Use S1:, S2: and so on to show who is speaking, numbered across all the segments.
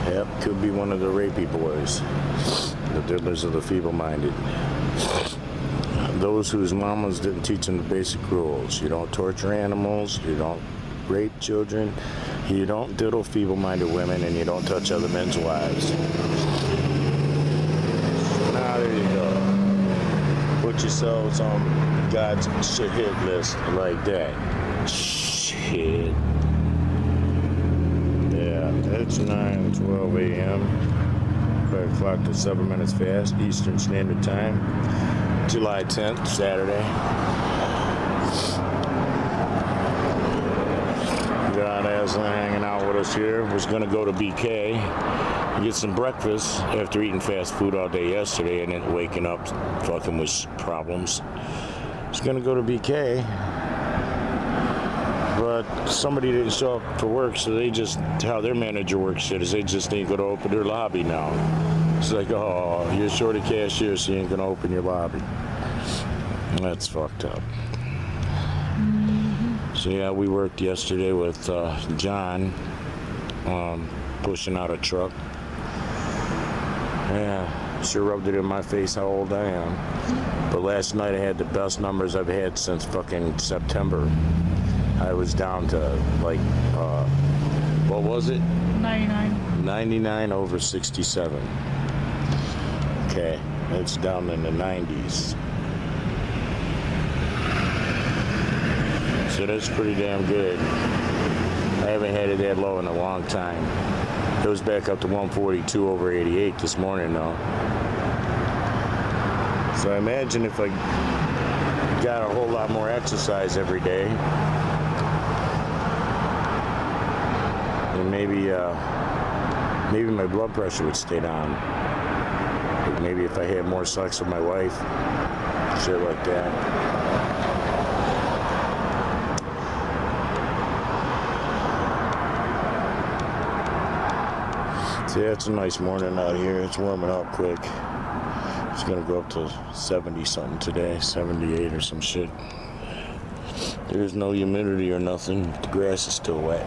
S1: Yep, could be one of the rapey boys. The diddlers of the feeble-minded. Those whose mamas didn't teach them the basic rules. You don't torture animals, you don't rape children, you don't diddle feeble-minded women, and you don't touch other men's wives. Now there you go. Put yourselves on God's shit hit list like that. Shit. Yeah, it's 9:12 a.m. 5 o'clock to 7 minutes fast, Eastern Standard Time. July 10th, Saturday. Got Aslan hanging out with us here. Was gonna go to BK, get some breakfast after eating fast food all day yesterday and then waking up fucking with problems. Was gonna go to BK, but somebody didn't show up for work, so they just, how their manager works shit is they just ain't gonna open their lobby now. It's like, oh, you're short a cashier, so you ain't gonna open your lobby. That's fucked up. So yeah, we worked yesterday with John, pushing out a truck. Yeah, sure rubbed it in my face how old I am. But last night I had the best numbers I've had since fucking September. I was down to like, what was it?
S2: 99.
S1: 99 over 67. Okay, it's down in the 90s. So that's pretty damn good. I haven't had it that low in a long time. It was back up to 142 over 88 this morning though. So I imagine if I got a whole lot more exercise every day, then maybe my blood pressure would stay down. Like maybe if I had more sex with my wife, shit like that. So yeah, it's a nice morning out here. It's warming up quick. It's gonna go up to 70 something today, 78 or some shit. There's no humidity or nothing. The grass is still wet.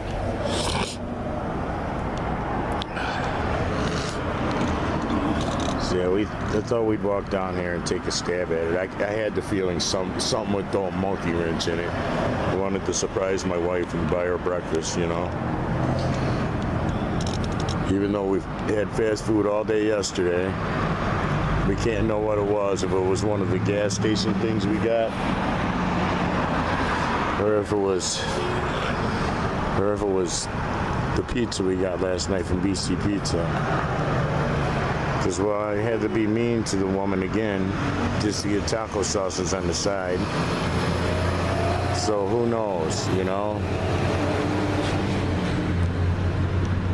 S1: So yeah, I thought we'd walk down here and take a stab at it. I had the feeling something would throw a monkey wrench in it. I wanted to surprise my wife and buy her breakfast, you know. Even though we've had fast food all day yesterday, we can't know what it was. If it was one of the gas station things we got, or if it was the pizza we got last night from BC Pizza. Because, well, I had to be mean to the woman again just to get taco sauces on the side. So who knows, you know?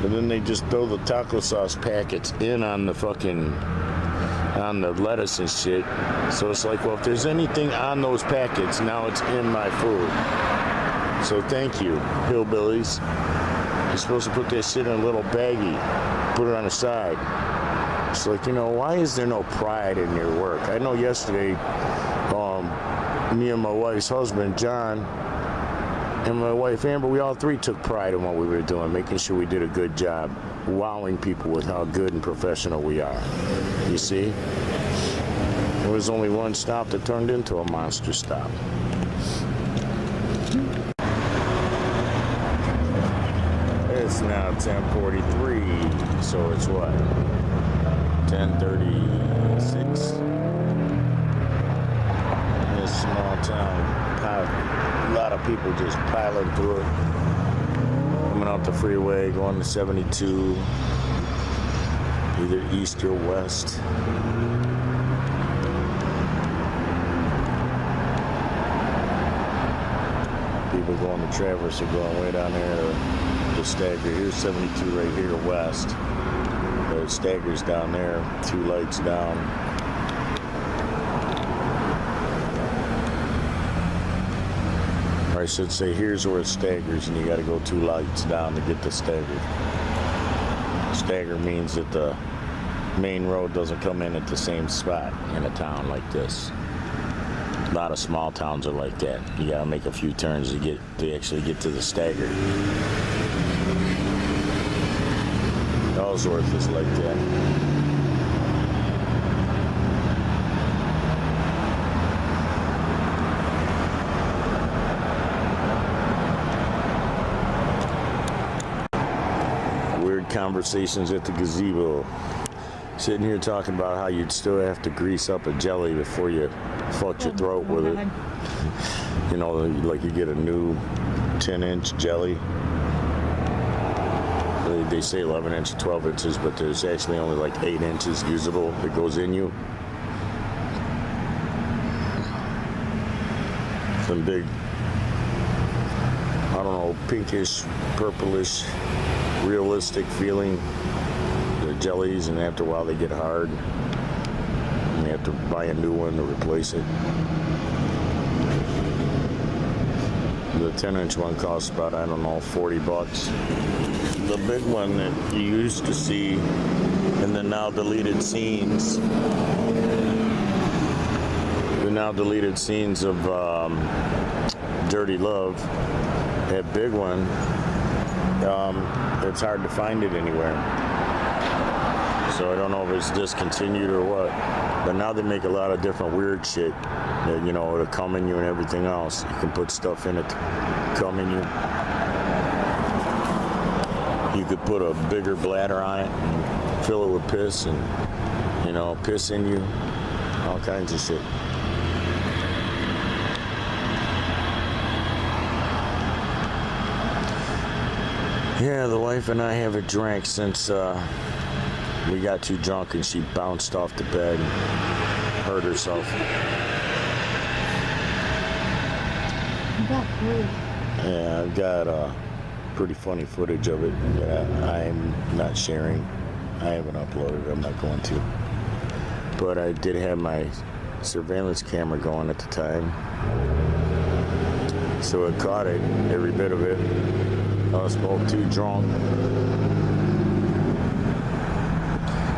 S1: And then they just throw the taco sauce packets in on the lettuce and shit. So it's like, well, if there's anything on those packets, now it's in my food. So thank you, hillbillies. You're supposed to put that shit in a little baggie, put it on the side. It's like, you know, why is there no pride in your work? I know yesterday, me and my wife's husband, John, and my wife, Amber, we all three took pride in what we were doing, making sure we did a good job, wowing people with how good and professional we are. You see? There was only one stop that turned into a monster stop. It's now 10:43, so it's what? 10:36. In this small town, a lot of people just piling through it. Coming off the freeway, going to 72, either east or west. People going to Traverse are going way down there to Stagger. Here's 72 right here west. There's Staggers down there, 2 lights down. Or I should say, here's where it staggers, and you got to go 2 lights down to get to Stagger. Stagger means that the main road doesn't come in at the same spot in a town like this. A lot of small towns are like that. You got to make a few turns to actually get to the Stagger. Ellsworth is like that. Weird conversations at the gazebo. Sitting here talking about how you'd still have to grease up a jelly before you fuck your throat with it. You know, like you get a new 10-inch jelly. They say 11 inches, 12 inches, but there's actually only like 8 inches usable that goes in you. Some big, I don't know, pinkish, purplish, realistic feeling. The jellies, and after a while they get hard. And you have to buy a new one to replace it. The 10-inch one costs about, I don't know, $40. The big one that you used to see in the now deleted scenes, of Dirty Love, that big one, it's hard to find it anywhere. So I don't know if it's discontinued or what. But now they make a lot of different weird shit. You know, it'll come in you and everything else. You can put stuff in it to come in you. You could put a bigger bladder on it and fill it with piss and, you know, piss in you. All kinds of shit. Yeah, the wife and I haven't drank since we got too drunk and she bounced off the bed and hurt herself. Yeah, I've got pretty funny footage of it that I'm not sharing. I haven't uploaded it. I'm not going to. But I did have my surveillance camera going at the time. So it caught it, every bit of it. I was both too drunk.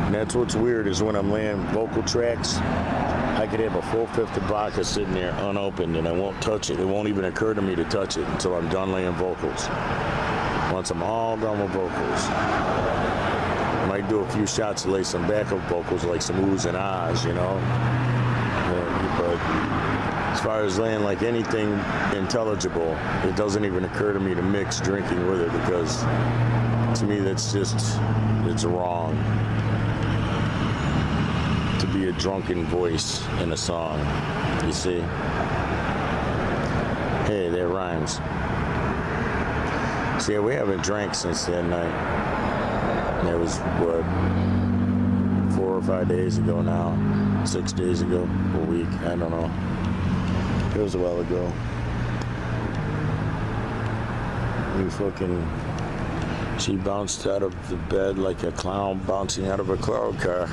S1: And that's what's weird is when I'm laying vocal tracks, I could have a full fifth of vodka sitting there unopened and I won't touch it. It won't even occur to me to touch it until I'm done laying vocals. Once I'm all done with vocals, I might do a few shots to lay some backup vocals like some oohs and ahs, you know. But as far as laying like anything intelligible, it doesn't even occur to me to mix drinking with it because to me that's just, it's wrong. To be a drunken voice in a song, you see? Hey, that rhymes. See, we haven't drank since that night. That was, what, 4 or 5 days ago now? 6 days ago? A week? I don't know. It was a while ago. She bounced out of the bed like a clown bouncing out of a cloud car.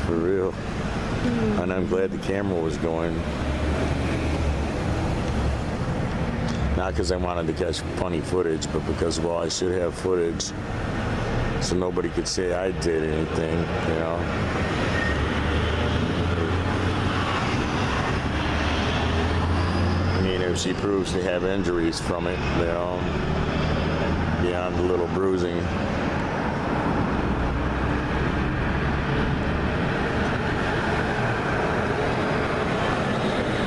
S1: For real. And I'm glad the camera was going. Not because I wanted to catch funny footage, but because, well, I should have footage so nobody could say I did anything, you know. I mean, if she proves to have injuries from it, you know, beyond a little bruising.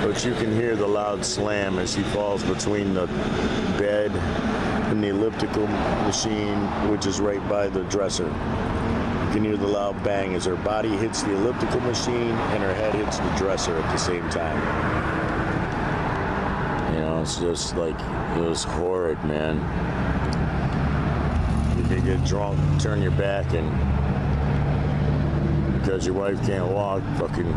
S1: But you can hear the loud slam as she falls between the bed and the elliptical machine, which is right by the dresser. You can hear the loud bang as her body hits the elliptical machine and her head hits the dresser at the same time. You know, it's just like, it was horrid, man. You can get drunk, turn your back, and because your wife can't walk, fucking,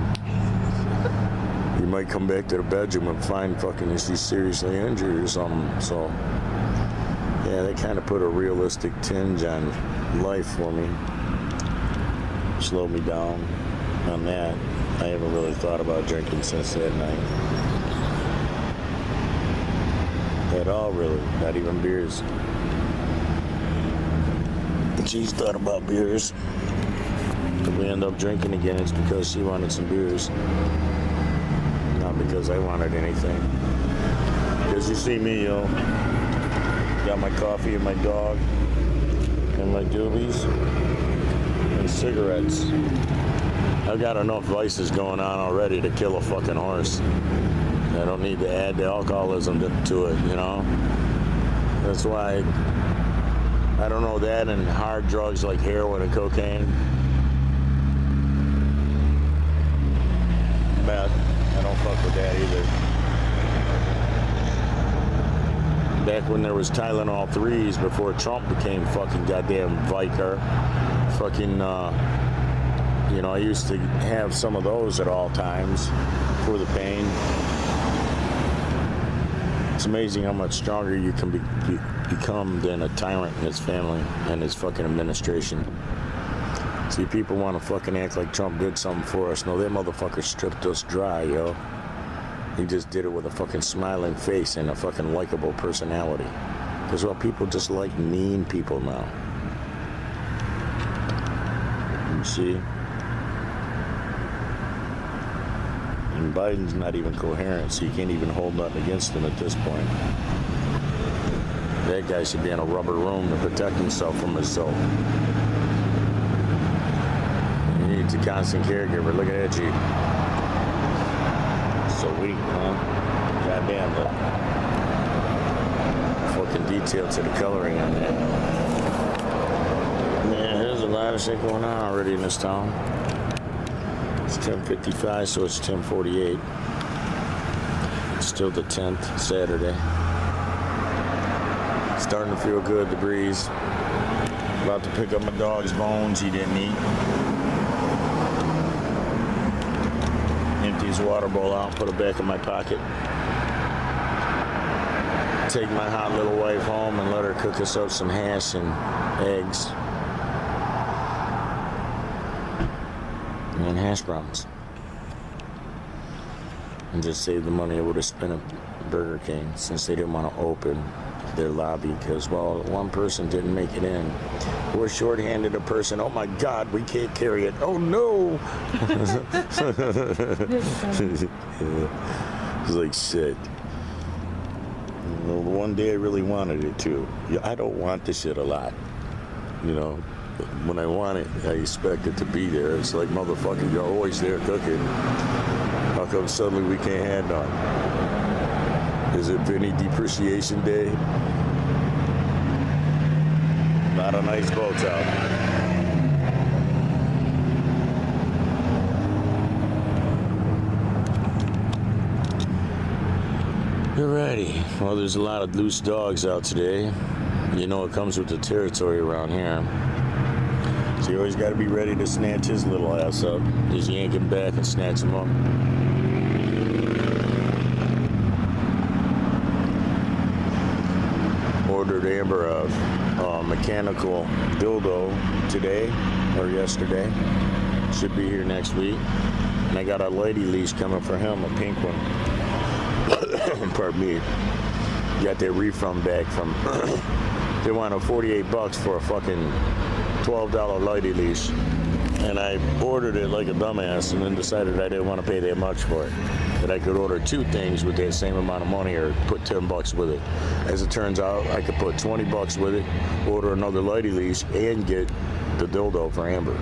S1: you might come back to the bedroom and find fucking she's seriously injured or something. So, yeah, they kind of put a realistic tinge on life for me. Slowed me down on that. I haven't really thought about drinking since that night. At all, really. Not even beers. She's thought about beers. If we end up drinking again, it's because she wanted some beers. Not because I wanted anything. Because you see me, yo. Got my coffee and my dog and my doobies and cigarettes. I've got enough vices going on already to kill a fucking horse. I don't need to add the alcoholism to it, you know? That's why I don't know that and hard drugs like heroin and cocaine. But I don't fuck with that either. Back when there was Tylenol 3s before Trump became fucking goddamn Vicar. Fucking, you know, I used to have some of those at all times for the pain. It's amazing how much stronger you can become than a tyrant and his family and his fucking administration. See, people want to fucking act like Trump did something for us. No, that motherfucker stripped us dry, yo. He just did it with a fucking smiling face and a fucking likable personality. Because, well, people just like mean people now. You see? And Biden's not even coherent, so you can't even hold nothing against him at this point. That guy should be in a rubber room to protect himself from himself. He needs a constant caregiver. Look at that Jeep. So weak, huh? Goddamn, the fucking detail to the coloring on that. Yeah, there's a lot of shit going on already in this town. It's 10:55, so it's 10:48. It's still the 10th, Saturday. Starting to feel good, the breeze. About to pick up my dog's bones he didn't eat. Empty his water bowl out, put it back in my pocket. Take my hot little wife home and let her cook us up some hash and eggs. And hash browns. And just save the money I would have spent at Burger King since they didn't want to open their lobby because, well, one person didn't make it in. We're short-handed a person. Oh my God, we can't carry it. Oh no! It's like shit. Well, one day I really wanted it too. I don't want this shit a lot, you know. When I want it, I expect it to be there. It's like, motherfucker, you're always there cooking. How come suddenly we can't have none? Is it Vinny Depreciation Day? A lot of nice boats out. Alrighty. Well, there's a lot of loose dogs out today. You know it comes with the territory around here. So you always got to be ready to snatch his little ass up. Just yank him back and snatch him up. Ordered Amber a mechanical dildo today or yesterday. Should be here next week. And I got a lady leash coming for him, a pink one. Pardon me. Got that refund back from. They wanted $48 for a fucking $12 lady leash, and I ordered it like a dumbass and then decided I didn't want to pay that much for it, that I could order two things with that same amount of money or put $10 with it. As it turns out, I could put $20 with it, order another lady leash, and get the dildo for Amber.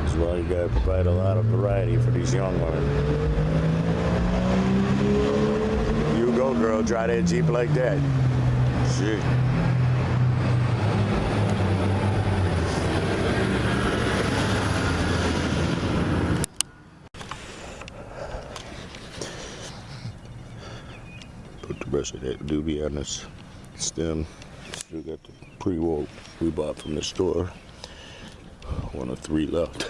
S1: That's why you gotta provide a lot of variety for these young women. Go, girl, drive that Jeep like that. Shit. Put the rest of that doobie on this stem. Still got the pre-roll we bought from the store. One of three left.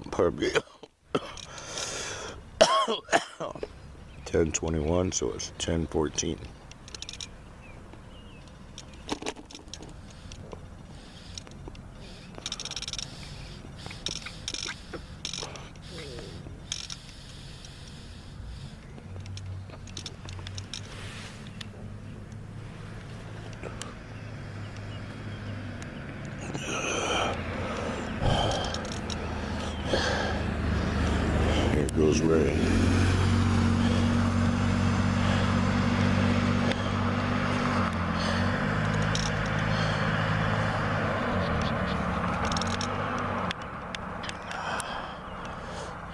S1: Pardon me. 10:21, so it's 10:14. goes Ray.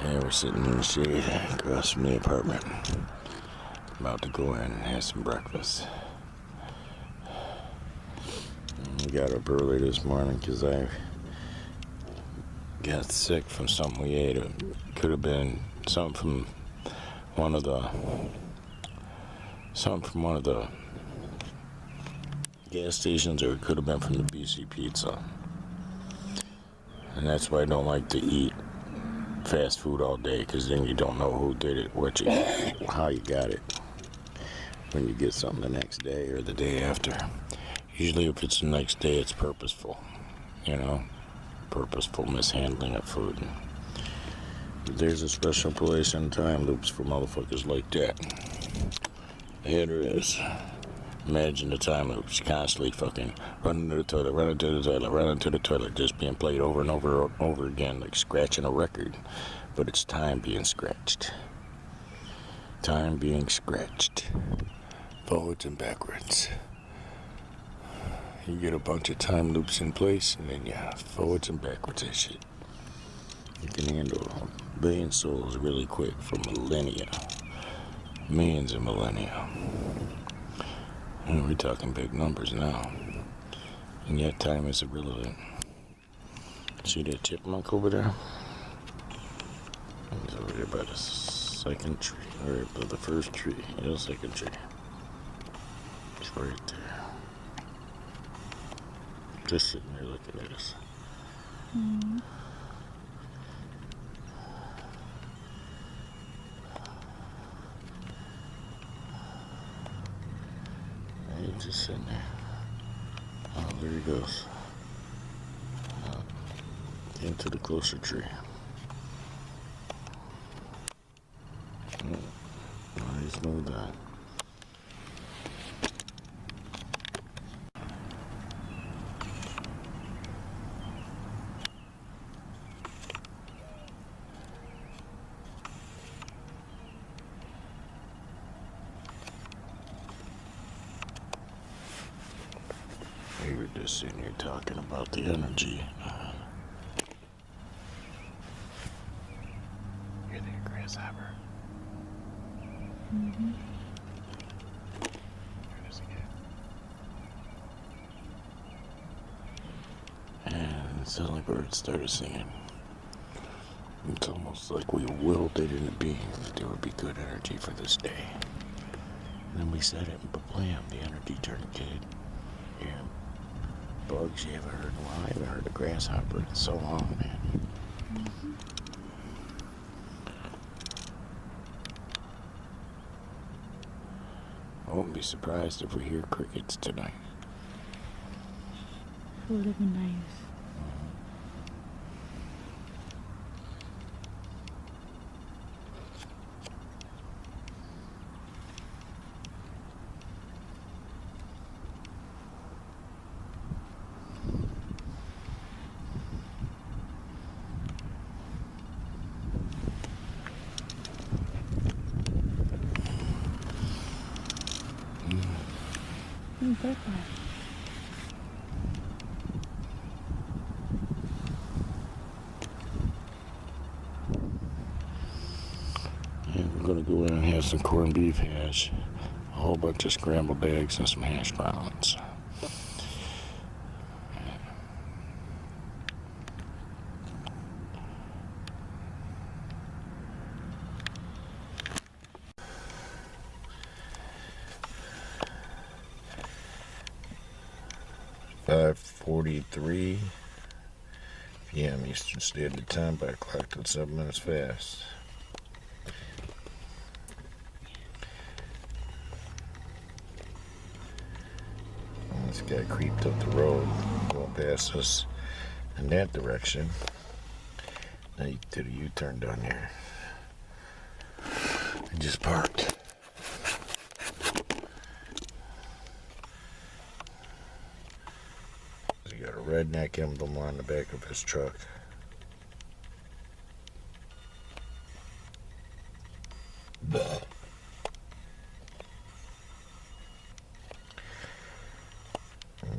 S1: Yeah, we're sitting in the shade across from the apartment. About to go in and have some breakfast. We got up early this morning because I got sick from something we ate. It could have been something from one of the gas stations, or it could have been from the BC Pizza. And that's why I don't like to eat fast food all day, because then you don't know who did it, how you got it when you get something the next day or the day after. Usually if it's the next day, it's purposeful, purposeful mishandling of food. But there's a special place in time loops for motherfuckers like that. Here there is. Imagine the time loops constantly fucking running to the toilet, just being played over and over again, like scratching a record. But it's time being scratched. Time being scratched. Forwards and backwards. You get a bunch of time loops in place, and then forwards and backwards and shit. You can handle 1 billion souls really quick for millennia. Millions of millennia. We're talking big numbers now. And yet time is irrelevant. See that chipmunk over there? He's over there by the second tree. Or by the first tree. Yeah, the second tree. It's right there. Just sitting there looking at us. Mm-hmm. He's just sitting there. Oh, there he goes. Into the closer tree. Oh, he's moved on. We were just sitting here talking about the energy. You're the grasshopper. Mm-hmm. There it is again. And suddenly birds started singing. It's almost like we willed it into being that there would be good energy for this day. And then we said it, and blam, the energy turned good. Yeah. Bugs you haven't heard in a while. I haven't heard a grasshopper in so long, man. Mm-hmm. I won't be surprised if we hear crickets tonight.
S2: It would have been nice. Bird bath.
S1: Yeah, we're gonna go in and have some corned beef hash, a whole bunch of scrambled eggs, and some hash browns. .43 p.m. Eastern Standard Time, by clock till 7 minutes fast. This guy creeped up the road, going past us in that direction. Now he did a U-turn down there and just parked. He got a redneck emblem on the back of his truck. And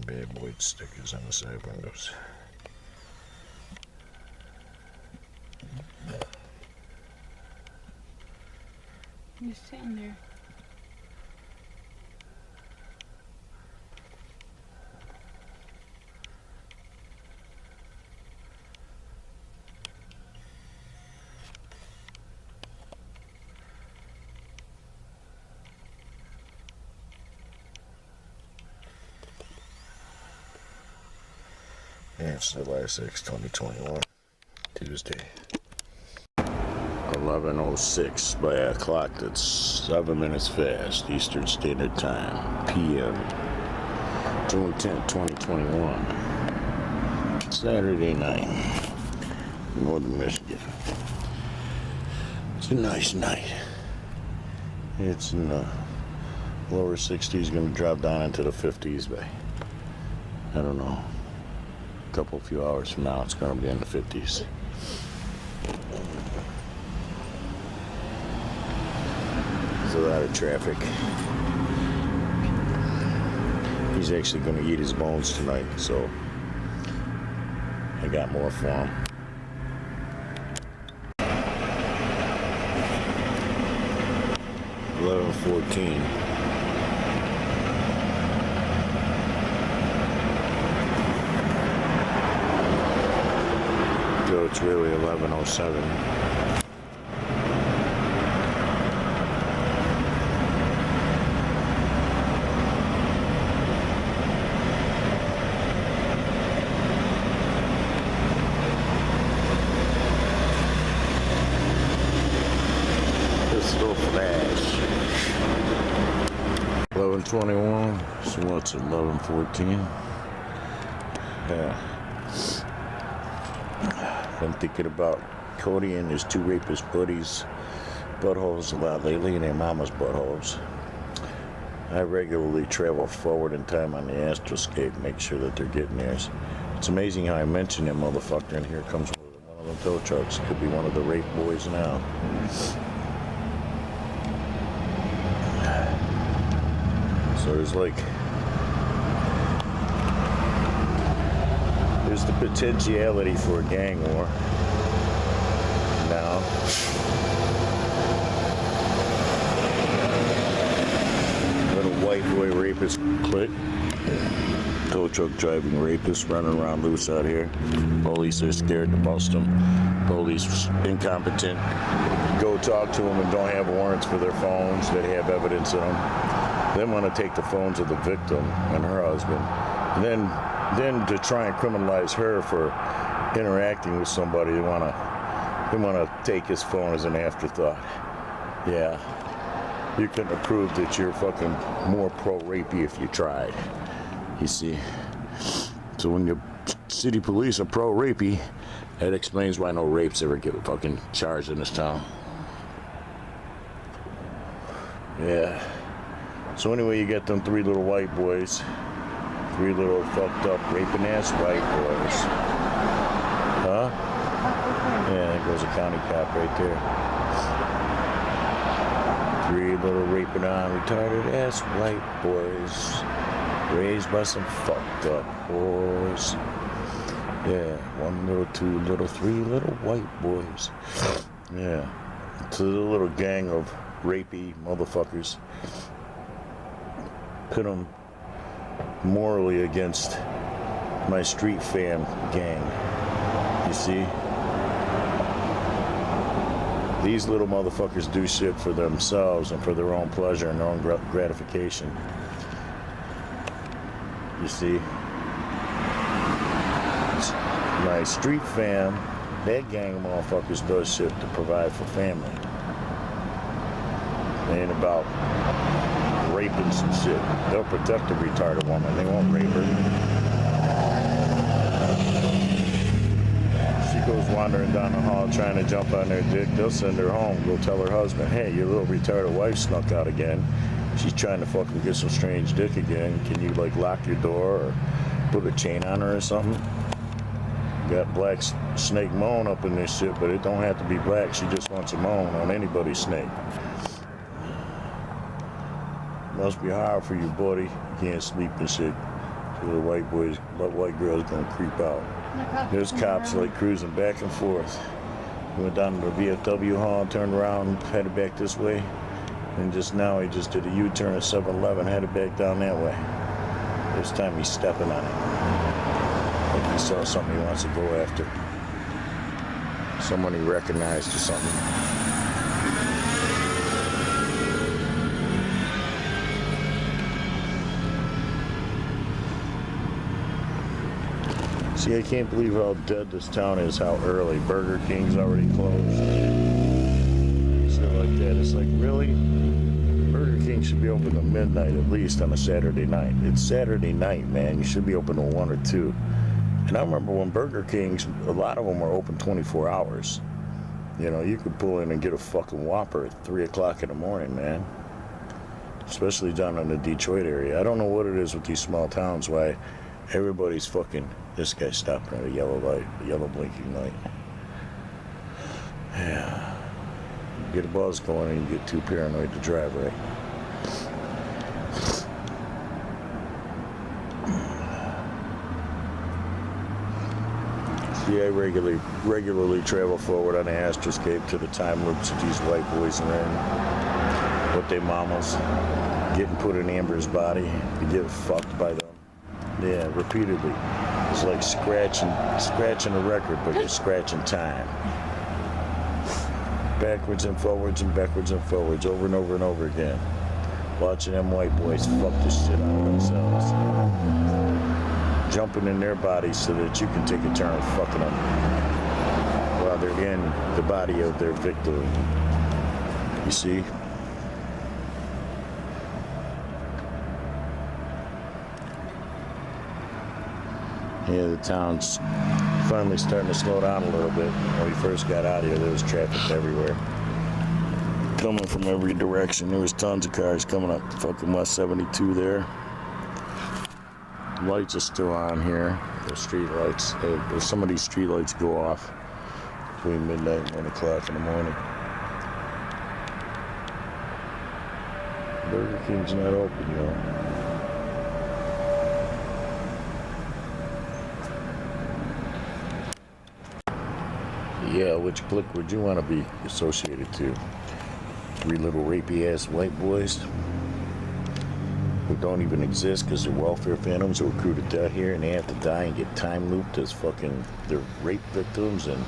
S1: bad boy stickers on the side windows.
S2: He's sitting there.
S1: Yeah, it's July 6, 2021, Tuesday. 11:06 by a clock that's 7 minutes fast, Eastern Standard Time, PM, June 10, 2021, Saturday night, Northern Michigan. It's a nice night. It's in the lower 60s, going to drop down into the 50s by, I don't know, a few hours from now. It's going to be in the 50s. There's a lot of traffic. He's actually going to eat his bones tonight, so I got more for him. $11:14. So it's really 11:07. Pistol flash. 11:21. So what's it? 11:14. Yeah. Been thinking about Cody and his two rapist buddies' buttholes a lot lately, and their mama's buttholes. I regularly travel forward in time on the astroscape, make sure that they're getting theirs. It's amazing how I mention that motherfucker, and here comes one of them tow trucks. Could be one of the rape boys now. So there's the potentiality for a gang war now. Little white boy rapist clique. Tow truck driving rapists running around loose out here. Police are scared to bust them. Police incompetent. Go talk to them and don't have warrants for their phones that have evidence in them. They want to take the phones of the victim and her husband. And then to try and criminalize her for interacting with somebody, they want to take his phone as an afterthought. Yeah, you couldn't have proved that you're fucking more pro-rapey if you tried. You see, so when your city police are pro-rapey, that explains why no rapes ever get fucking charged in this town. Yeah. So anyway, you get them three little white boys. Three little fucked up raping ass white boys. Huh? Yeah, there goes a county cop right there. Three little raping on retarded ass white boys. Raised by some fucked up boys. Yeah, one little, two little, three little white boys. Yeah. It's a little gang of rapey motherfuckers. Put them morally against my street fam gang. You see? These little motherfuckers do shit for themselves and for their own pleasure and their own gratification. You see? My street fam, that gang of motherfuckers does shit to provide for family. They ain't about raping some shit. They'll protect a retarded woman. They won't rape her. She goes wandering down the hall trying to jump on their dick. They'll send her home. Go tell her husband, hey, your little retarded wife snuck out again. She's trying to fucking get some strange dick again. Can you like lock your door or put a chain on her or something? Got black snake moan up in this shit, but it don't have to be black. She just wants a moan on anybody's snake. Must be hard for you, buddy. You can't sleep and shit. So the white girl's gonna creep out. There's cops like cruising back and forth. He went down to the VFW hall, turned around, headed back this way. And just now he just did a U-turn at 7-Eleven, headed back down that way. This time he's stepping on it. Like he saw something he wants to go after. Someone he recognized or something. See, I can't believe how dead this town is, how early. Burger King's already closed. Shit like that. It's like, really? Burger King should be open to midnight at least on a Saturday night. It's Saturday night, man. You should be open to 1 or 2. And I remember when Burger Kings, a lot of them were open 24 hours. You know, you could pull in and get a fucking Whopper at 3 o'clock in the morning, man. Especially down in the Detroit area. I don't know what it is with these small towns, why everybody's fucking... This guy's stopping at a yellow light, a yellow blinking light. Yeah. You get a buzz going and you get too paranoid to drive, right? See, I regularly travel forward on the Astroscape to the time loops that these white boys are in. With their mamas. Getting put in Amber's body. To get fucked by them. Yeah, repeatedly. It's like scratching a record, but you're scratching time. Backwards and forwards and backwards and forwards, over and over and over again. Watching them white boys fuck the shit out of themselves. Jumping in their bodies so that you can take a turn fucking them while they're in the body of their victim. You see? Yeah, the town's finally starting to slow down a little bit. When we first got out here, there was traffic everywhere. Coming from every direction. There was tons of cars coming up fucking West 72 there. Lights are still on here. The street lights. Some of these street lights go off between midnight and 1 o'clock in the morning. Burger King's not open, you know. Yeah, which clique would you want to be associated to? 3 little rapey ass white boys who don't even exist because they're welfare phantoms who recruited out here and they have to die and get time looped as fucking their rape victims and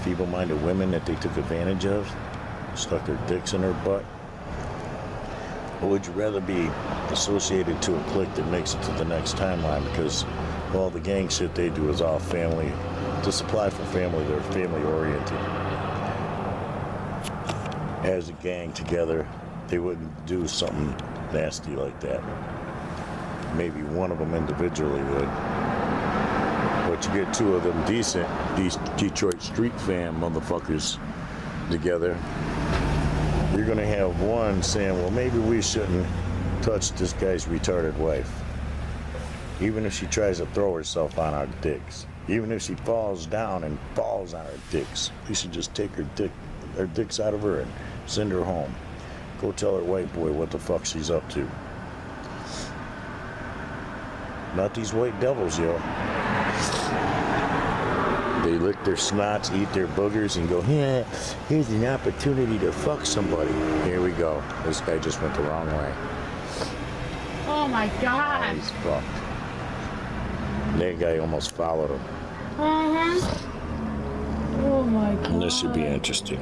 S1: feeble-minded women that they took advantage of, stuck their dicks in their butt? Or would you rather be associated to a clique that makes it to the next timeline because all the gang shit they do is all family? To supply for family, they're family oriented. As a gang together, they wouldn't do something nasty like that. Maybe one of them individually would. But you get 2 of them decent, these Detroit street fam motherfuckers together, you're gonna have one saying, well, maybe we shouldn't touch this guy's retarded wife. Even if she tries to throw herself on our dicks. Even if she falls down and falls on her dicks, we should just take her dicks out of her and send her home. Go tell her white boy what the fuck she's up to. Not these white devils, yo. They lick their snots, eat their boogers, and go, yeah, here's an opportunity to fuck somebody. Here we go. This guy just went the wrong way.
S2: Oh my god.
S1: He's fucked. That guy almost followed him.
S2: Oh my god.
S1: And this should be interesting.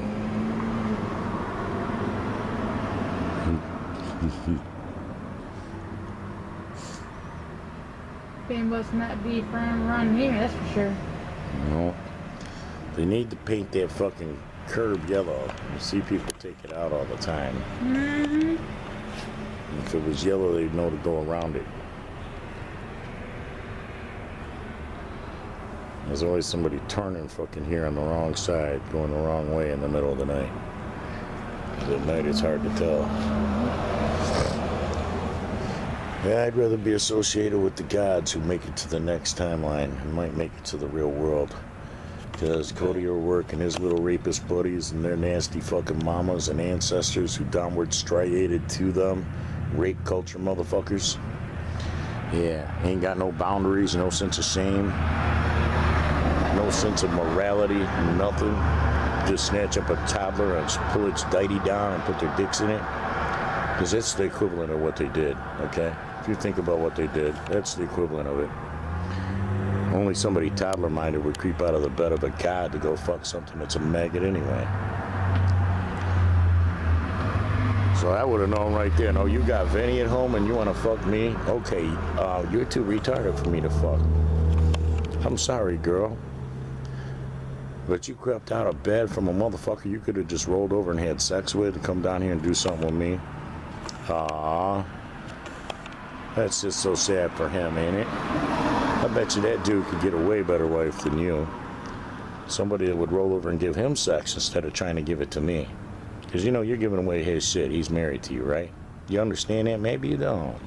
S2: They must not be firm around here, that's for sure.
S1: No. They need to paint that fucking curb yellow. You see people take it out all the time.
S2: Mm-hmm.
S1: If it was yellow, they'd know to go around it. There's always somebody turning fucking here on the wrong side, going the wrong way in the middle of the night. 'Cause at night it's hard to tell. Yeah, I'd rather be associated with the gods who make it to the next timeline and might make it to the real world. Because Cody O'Rourke and his little rapist buddies and their nasty fucking mamas and ancestors who downward striated to them rape culture motherfuckers. Yeah, ain't got no boundaries, no sense of shame, no sense of morality, nothing. Just snatch up a toddler and pull its dighty down and put their dicks in it. Because that's the equivalent of what they did, okay? If you think about what they did, that's the equivalent of it. Only somebody toddler-minded would creep out of the bed of a god to go fuck something that's a maggot anyway. So I would have known right there. No, you got Vinny at home and you want to fuck me? Okay, you're too retarded for me to fuck. I'm sorry, girl. But you crept out of bed from a motherfucker you could have just rolled over and had sex with to come down here and do something with me. Aww. That's just so sad for him, ain't it? I bet you that dude could get a way better wife than you. Somebody that would roll over and give him sex instead of trying to give it to me. Because you know you're giving away his shit. He's married to you, right? You understand that? Maybe you don't.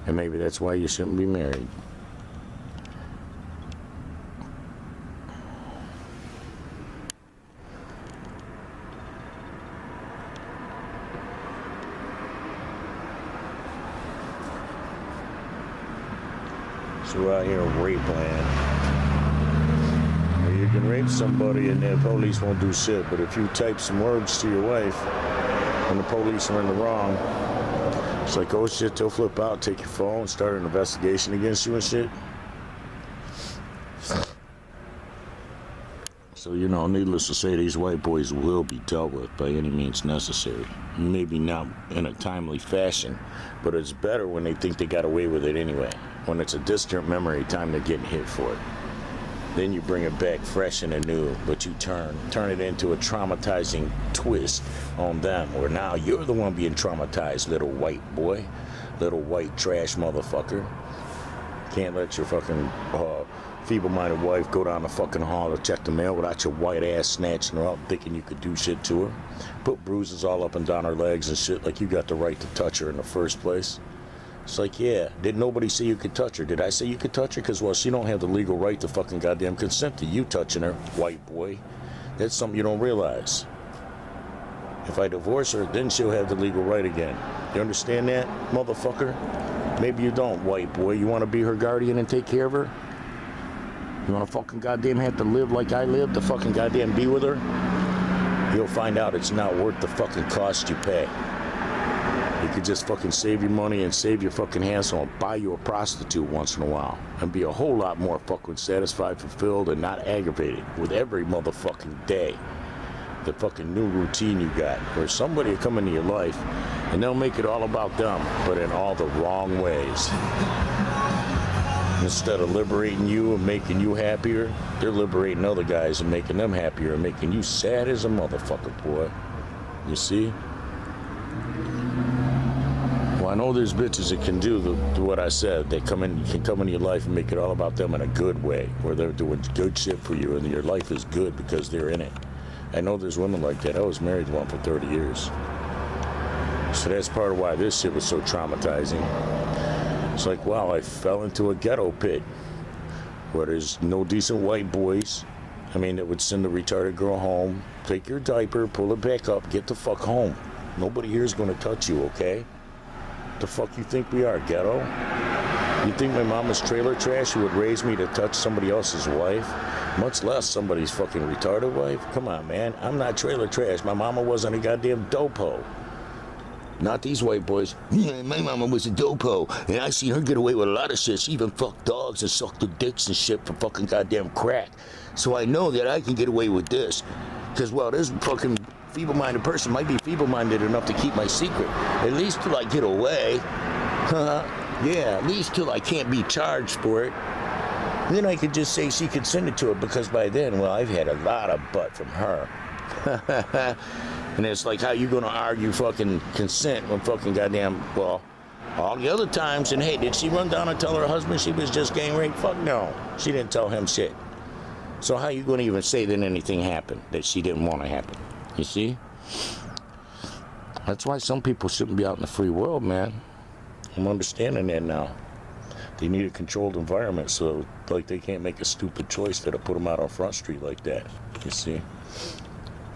S1: And maybe that's why you shouldn't be married. So we're out here in rape land. Where you can rape somebody and the police won't do shit. But if you type some words to your wife and the police are in the wrong, it's like, oh shit, they'll flip out, take your phone, start an investigation against you and shit. So, you know, needless to say, these white boys will be dealt with by any means necessary. Maybe not in a timely fashion, but it's better when they think they got away with it anyway. When it's a distant memory, time they're getting hit for it. Then you bring it back fresh and anew, but you turn it into a traumatizing twist on them, where now you're the one being traumatized, little white boy, little white trash motherfucker. Can't let your fucking feeble-minded wife go down the fucking hall to check the mail without your white ass snatching her up, thinking you could do shit to her. Put bruises all up and down her legs and shit like you got the right to touch her in the first place. It's like, yeah, did nobody say you could touch her? Did I say you could touch her? Because, well, she don't have the legal right to fucking goddamn consent to you touching her, white boy. That's something you don't realize. If I divorce her, then she'll have the legal right again. You understand that, motherfucker? Maybe you don't, white boy. You want to be her guardian and take care of her? You want to fucking goddamn have to live like I live to fucking goddamn be with her? You'll find out it's not worth the fucking cost you pay. You could just fucking save your money and save your fucking hassle and buy you a prostitute once in a while and be a whole lot more fucking satisfied, fulfilled, and not aggravated with every motherfucking day. The fucking new routine you got, where somebody will come into your life and they'll make it all about them, but in all the wrong ways. Instead of liberating you and making you happier, they're liberating other guys and making them happier and making you sad as a motherfucker, boy. You see? Well, I know there's bitches that can do what I said. They can come into your life and make it all about them in a good way, where they're doing good shit for you and your life is good because they're in it. I know there's women like that. I was married to one for 30 years. So that's part of why this shit was so traumatizing. It's like, wow, I fell into a ghetto pit where there's no decent white boys. I mean, that would send the retarded girl home, take your diaper, pull it back up, get the fuck home. Nobody here is going to touch you, okay? The fuck you think we are, ghetto? You think my mama's trailer trash who would raise me to touch somebody else's wife? Much less somebody's fucking retarded wife? Come on, man. I'm not trailer trash. My mama wasn't a goddamn dopo. Not these white boys. Yeah, my mama was a dopo, and I seen her get away with a lot of shit. She even fucked dogs and sucked their dicks and shit for fucking goddamn crack. So I know that I can get away with this. Because, well, this fucking feeble-minded person might be feeble-minded enough to keep my secret. At least till I get away. Yeah, at least till I can't be charged for it. Then I could just say she consented to it, because by then, well, I've had a lot of butt from her. And it's like, how you gonna argue fucking consent when fucking goddamn, well, all the other times, and hey, did she run down and tell her husband she was just gang raped? Fuck no. She didn't tell him shit. So how you gonna even say that anything happened that she didn't want to happen? You see? That's why some people shouldn't be out in the free world, man. I'm understanding that now. They need a controlled environment, so like they can't make a stupid choice that'll put them out on Front Street like that. You see?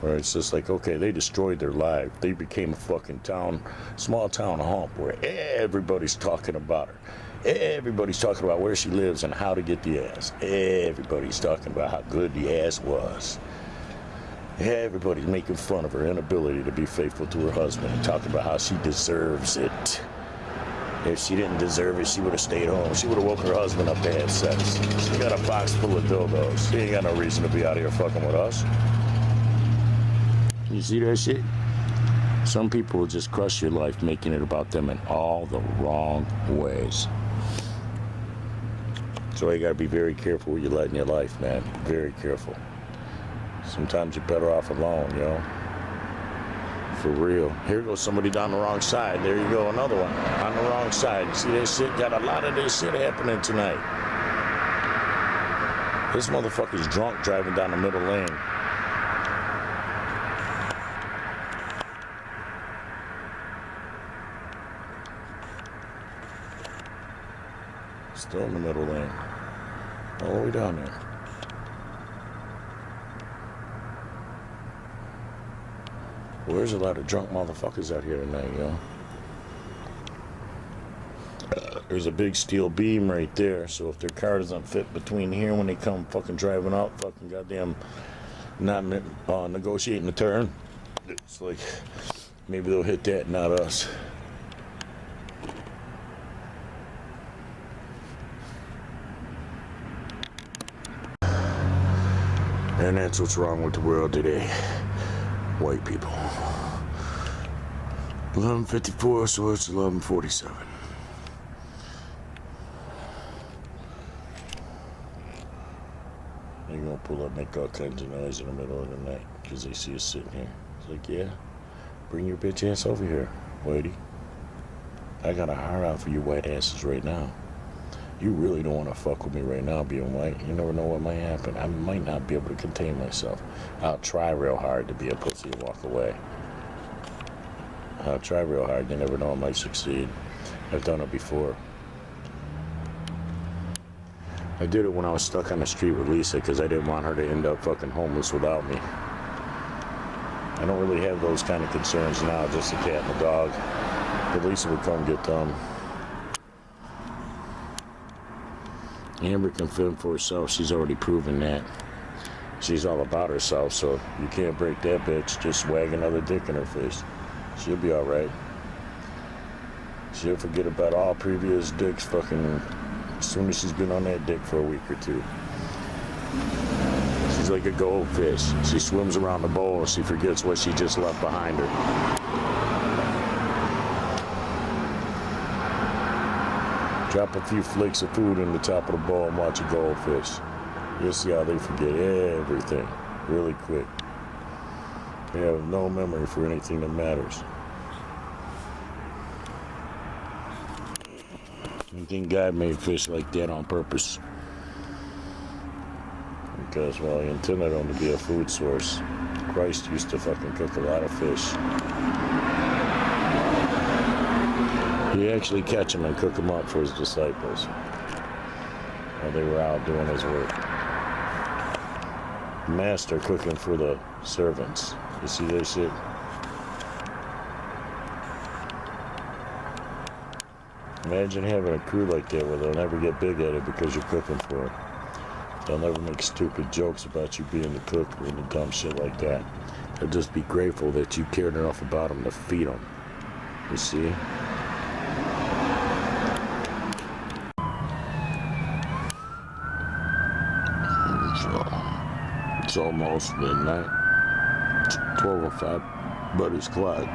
S1: Where it's just like, okay, they destroyed their life. They became a fucking small town hump where everybody's talking about her. Everybody's talking about where she lives and how to get the ass. Everybody's talking about how good the ass was. Everybody's making fun of her inability to be faithful to her husband and talking about how she deserves it. If she didn't deserve it, she would have stayed home. She would have woke her husband up to have sex. She got a box full of dildos. She ain't got no reason to be out here fucking with us. You see that shit? Some people will just crush your life, making it about them in all the wrong ways. So you gotta be very careful what you let in your life, man. Very careful. Sometimes you're better off alone, you know? For real. Here goes somebody down the wrong side. There you go, another one. On the wrong side. You see that shit? Got a lot of this shit happening tonight. This motherfucker's drunk driving down the middle lane. Still in the middle lane. All the way down there. Well, there's a lot of drunk motherfuckers out here tonight, yo. There's a big steel beam right there, so if their car doesn't fit between here when they come fucking driving up, fucking goddamn not negotiating the turn, it's like maybe they'll hit that, not us. And that's what's wrong with the world today. White people. 11:54, so it's 11:47. They're gonna pull up, make all kinds of noise in the middle of the night because they see us sitting here. It's like, yeah, bring your bitch ass over here, whitey. I got a hard out for you white asses right now. You really don't want to fuck with me right now being white. You never know what might happen. I might not be able to contain myself. I'll try real hard to be a pussy and walk away. I'll try real hard. You never know, I might succeed. I've done it before. I did it when I was stuck on the street with Lisa because I didn't want her to end up fucking homeless without me. I don't really have those kind of concerns now, just a cat and a dog. But Lisa would come get them. Amber can fend for herself. She's already proven that. She's all about herself, so you can't break that bitch. Just wag another dick in her face. She'll be alright. She'll forget about all previous dicks fucking as soon as she's been on that dick for a week or two. She's like a goldfish. She swims around the bowl and she forgets what she just left behind her. Drop a few flakes of food in the top of the bowl and watch a goldfish. You'll see how they forget everything really quick. They have no memory for anything that matters. You think God made fish like that on purpose? Because, well, he intended them to be a food source. Christ used to fucking cook a lot of fish. He actually catch them and cook them up for his disciples while they were out doing his work. Master cooking for the servants. You see that shit? Imagine having a crew like that where they'll never get big at it because you're cooking for them. They'll never make stupid jokes about you being the cook or any dumb shit like that. They'll just be grateful that you cared enough about them to feed them. You see? It's almost midnight. 12:05, Buddy's clock.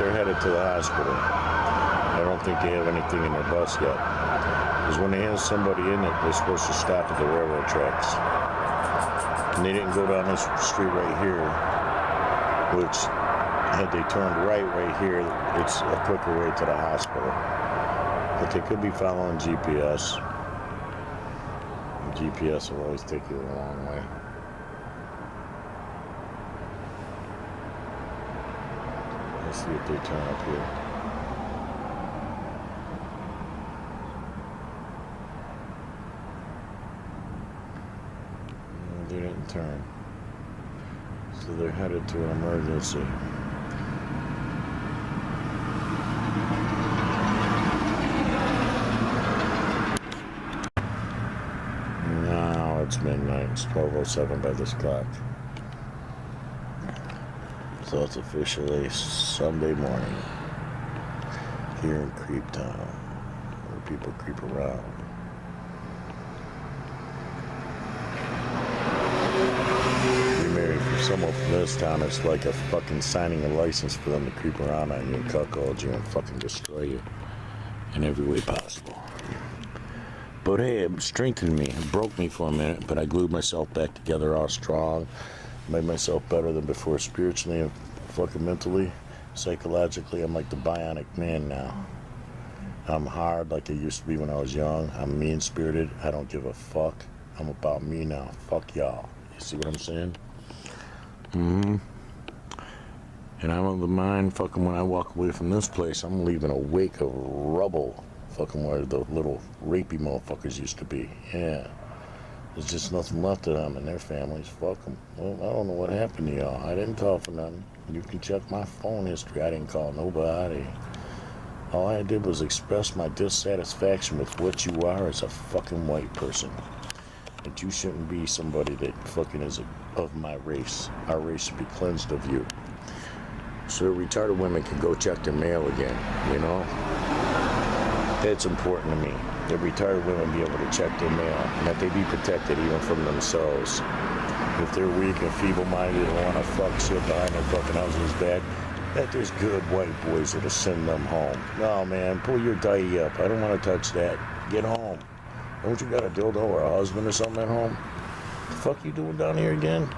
S1: they're headed to the hospital. I don't think they have anything in their bus yet. Because when they have somebody in it, they're supposed to stop at the railroad tracks. And they didn't go down this street right here, which, had they turned right here, it's a quicker way to the hospital. But they could be following GPS. And GPS will always take you the wrong way. Let's see if they turn up here. No, they didn't turn. So they're headed to an emergency. Now it's midnight. It's 12:07 by this clock. So it's officially Sunday morning here in Creep Town, where people creep around. Be married for someone from this town, it's like a fucking signing a license for them to creep around on you and cuckold you and fucking destroy you in every way possible. But hey, it strengthened me. It broke me for a minute, but I glued myself back together all strong. Made myself better than before spiritually and fucking mentally. Psychologically, I'm like the bionic man now. I'm hard like I used to be when I was young. I'm mean-spirited. I don't give a fuck. I'm about me now. Fuck y'all. You see what I'm saying? And I'm of the mind, fucking when I walk away from this place, I'm leaving a wake of rubble. Fucking where the little rapey motherfuckers used to be. Yeah. There's just nothing left of them and their families. Fuck them. Well, I don't know what happened to y'all. I didn't call for nothing. You can check my phone history. I didn't call nobody. All I did was express my dissatisfaction with what you are as a fucking white person. That you shouldn't be somebody that fucking is of my race. Our race should be cleansed of you. So retarded women can go check their mail again, you know? That's important to me. That retarded women be able to check their mail and that they be protected even from themselves. If they're weak and feeble-minded and want to fuck shit behind their fucking husband's back, that there's good white boys that'll send them home. No, man, pull your diety up. I don't want to touch that. Get home. Don't you got a dildo or a husband or something at home? The fuck you doing down here again?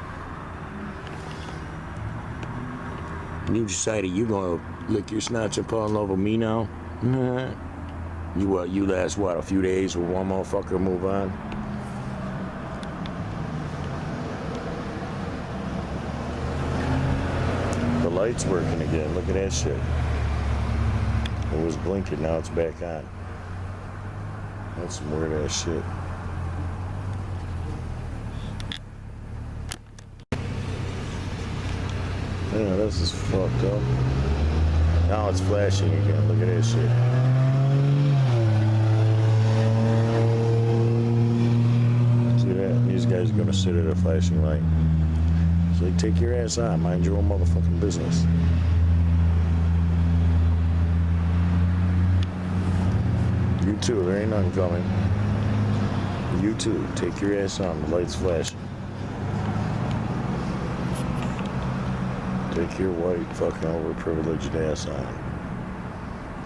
S1: You decided you gonna lick your snatch and fall in love with me now? Nah. You last, what, a few days with one motherfucker and move on? The light's working again. Look at that shit. It was blinking, now it's back on. That's some weird ass shit. Yeah, this is fucked up. Now it's flashing again. Look at that shit. These guys are gonna sit at a flashing light. So like, take your ass on, mind your own motherfucking business. You too, there ain't nothing coming. You too, take your ass on, the light's flashing. Take your white fucking overprivileged ass on.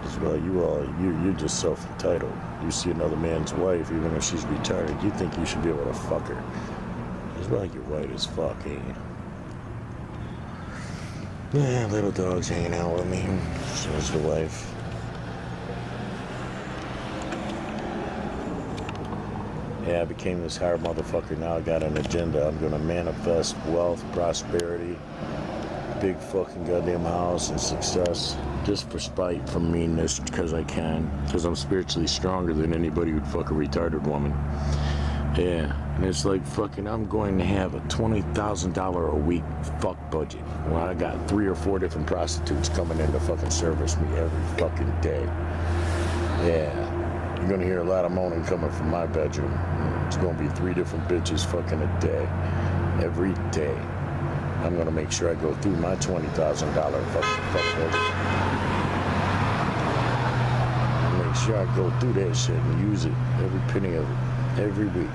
S1: As well, you're just self-entitled. You see another man's wife, even if she's retarded, you think you should be able to fuck her. It's like you're white as fuck, ain't you? Yeah, little dog's hanging out with me. So is the wife. Yeah, I became this hard motherfucker. Now I got an agenda. I'm gonna manifest wealth, prosperity, big fucking goddamn house, and success. Just for spite, from meanness, because I can. Because I'm spiritually stronger than anybody who'd fuck a retarded woman. Yeah, and it's like fucking, I'm going to have a $20,000 a week fuck budget. Well, I got 3 or 4 different prostitutes coming in to fucking service me every fucking day. Yeah, you're gonna hear a lot of moaning coming from my bedroom. It's gonna be 3 different bitches fucking a day. Every day. I'm gonna make sure I go through my $20,000 fuck budget. Make sure I go through that shit and use it, every penny of it, every week.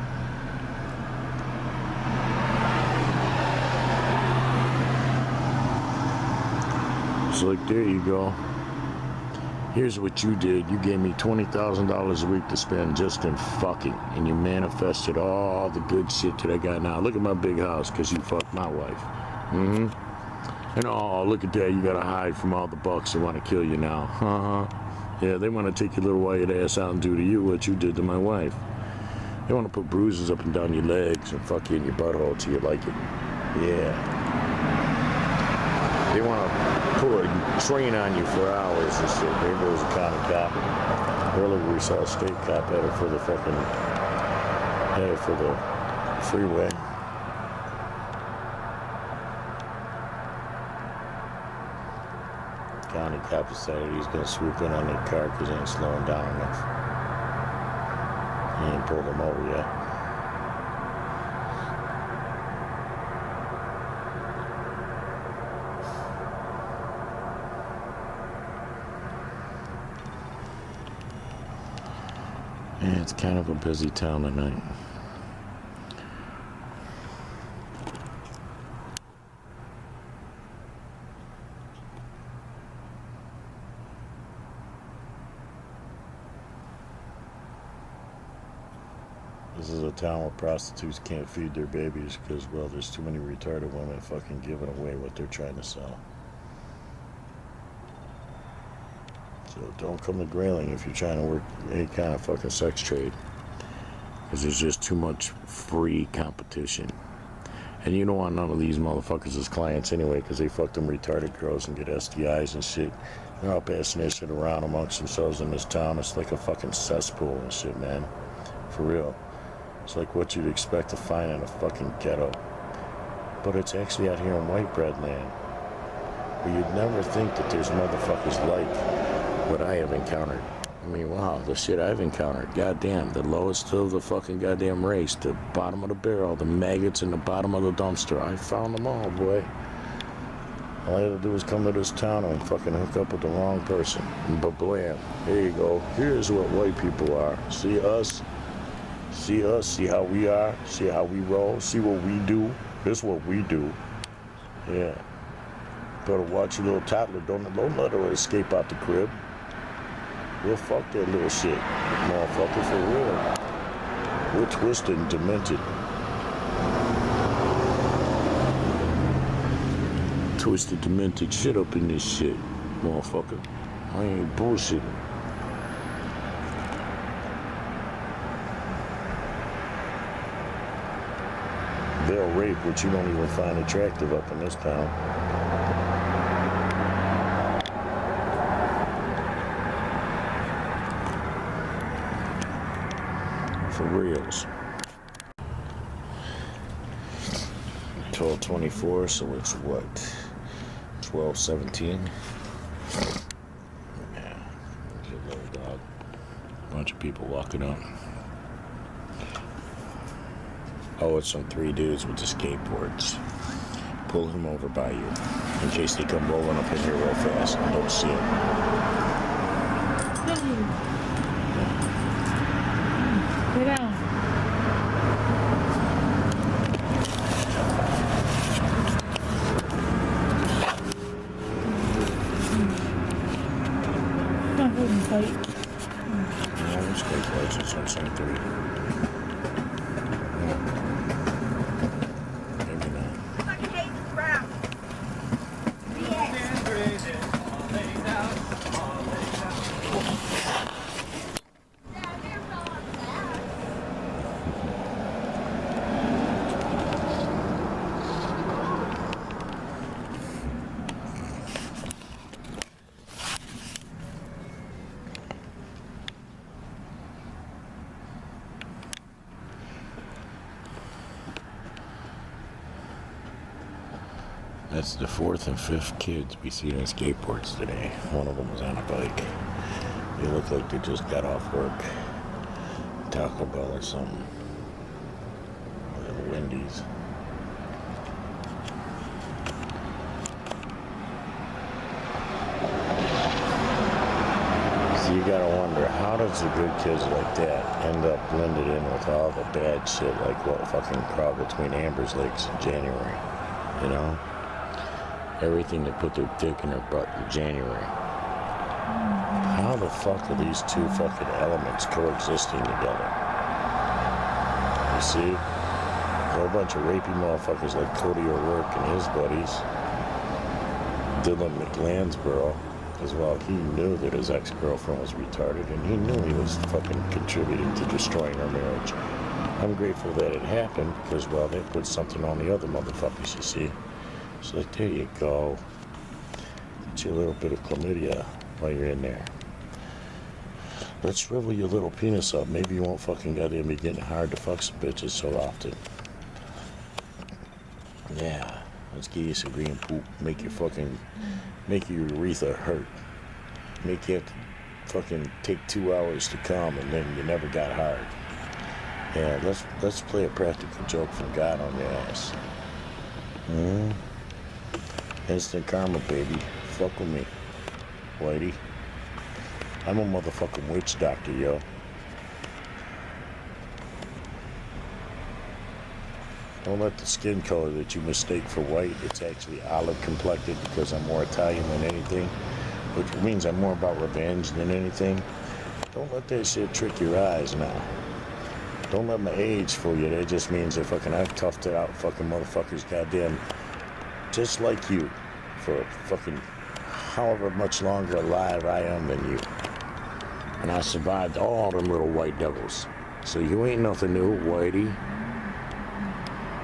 S1: It's like, there you go. Here's what you did. You gave me $20,000 a week to spend just in fucking. And you manifested all the good shit that I got now. Look at my big house because you fucked my wife. Mm-hmm. And oh, look at that. You got to hide from all the bucks that want to kill you now. Uh-huh. Yeah, they want to take your little white ass out and do to you what you did to my wife. They want to put bruises up and down your legs and fuck you in your butthole till you like it. Yeah. They want to pull a train on you for hours and shit. There goes a county cop. Earlier we saw a state cop headed for the freeway. County cop decided he's going to swoop in on that car because he ain't slowing down enough. He ain't pulled him over yet. Yeah, it's kind of a busy town tonight. This is a town where prostitutes can't feed their babies because, well, there's too many retarded women fucking giving away what they're trying to sell. So don't come to Grayling if you're trying to work any kind of fucking sex trade. Because there's just too much free competition. And you don't want none of these motherfuckers as clients anyway because they fuck them retarded girls and get STIs and shit. They're all passing their shit around amongst themselves in this town. It's like a fucking cesspool and shit, man. For real. It's like what you'd expect to find in a fucking ghetto. But it's actually out here in white bread land. But you'd never think that there's motherfuckers like what I have encountered. I mean, wow, the shit I've encountered. Goddamn, the lowest of the fucking goddamn race. The bottom of the barrel, the maggots in the bottom of the dumpster. I found them all, boy. All I had to do was come to this town and fucking hook up with the wrong person. But blam, here you go. Here's what white people are. See us? See us, see how we are, see how we roll, see what we do. This is what we do. Yeah. Better watch your little toddler. Don't let her escape out the crib. We'll fuck that little shit. Motherfucker, for real. We're twisted and demented. Twisted, demented shit up in this shit, motherfucker. I ain't bullshitting. They'll rape what you don't even find attractive up in this town. For reals. 12:24, so it's what? 12:17. Yeah, there's a little dog. Bunch of people walking up. Oh, it's some 3 dudes with the skateboards. Pull him over by you in case they come rolling up in here real fast and don't see him.
S2: Get down. Not holding tight.
S1: No, the skateboards, it's on some 3. That's the 4th and 5th kids we see on skateboards today. One of them was on a bike. They look like they just got off work. Taco Bell or something. Or Wendy's. So you gotta wonder, how does the good kids like that end up blended in with all the bad shit like what fucking crowd between Amber's Lakes in January? You know? everything to put their dick in their butt in January. How the fuck are these two fucking elements coexisting together? You see? A whole bunch of rapey motherfuckers like Cody O'Rourke and his buddies. Dylan McLansborough, as well, he knew that his ex-girlfriend was retarded, and he knew he was fucking contributing to destroying her marriage. I'm grateful that it happened, because, well, they put something on the other motherfuckers, you see. It's like, there you go. Get you a little bit of chlamydia while you're in there. Let's shrivel your little penis up. Maybe you won't fucking goddamn be getting hard to fuck some bitches so often. Yeah. Let's give you some green poop. Make your urethra hurt. Make you have to fucking take 2 hours to come and then you never got hard. Yeah, let's play a practical joke from God on your ass. Instant karma, baby. Fuck with me, lady. I'm a motherfucking witch doctor, yo. Don't let the skin color that you mistake for white, it's actually olive complected because I'm more Italian than anything, which means I'm more about revenge than anything. Don't let that shit trick your eyes now. Don't let my age fool you. That just means that fucking I've toughed it out fucking motherfuckers goddamn just like you for fucking however much longer alive I am than you. And I survived all them little white devils. So you ain't nothing new, whitey.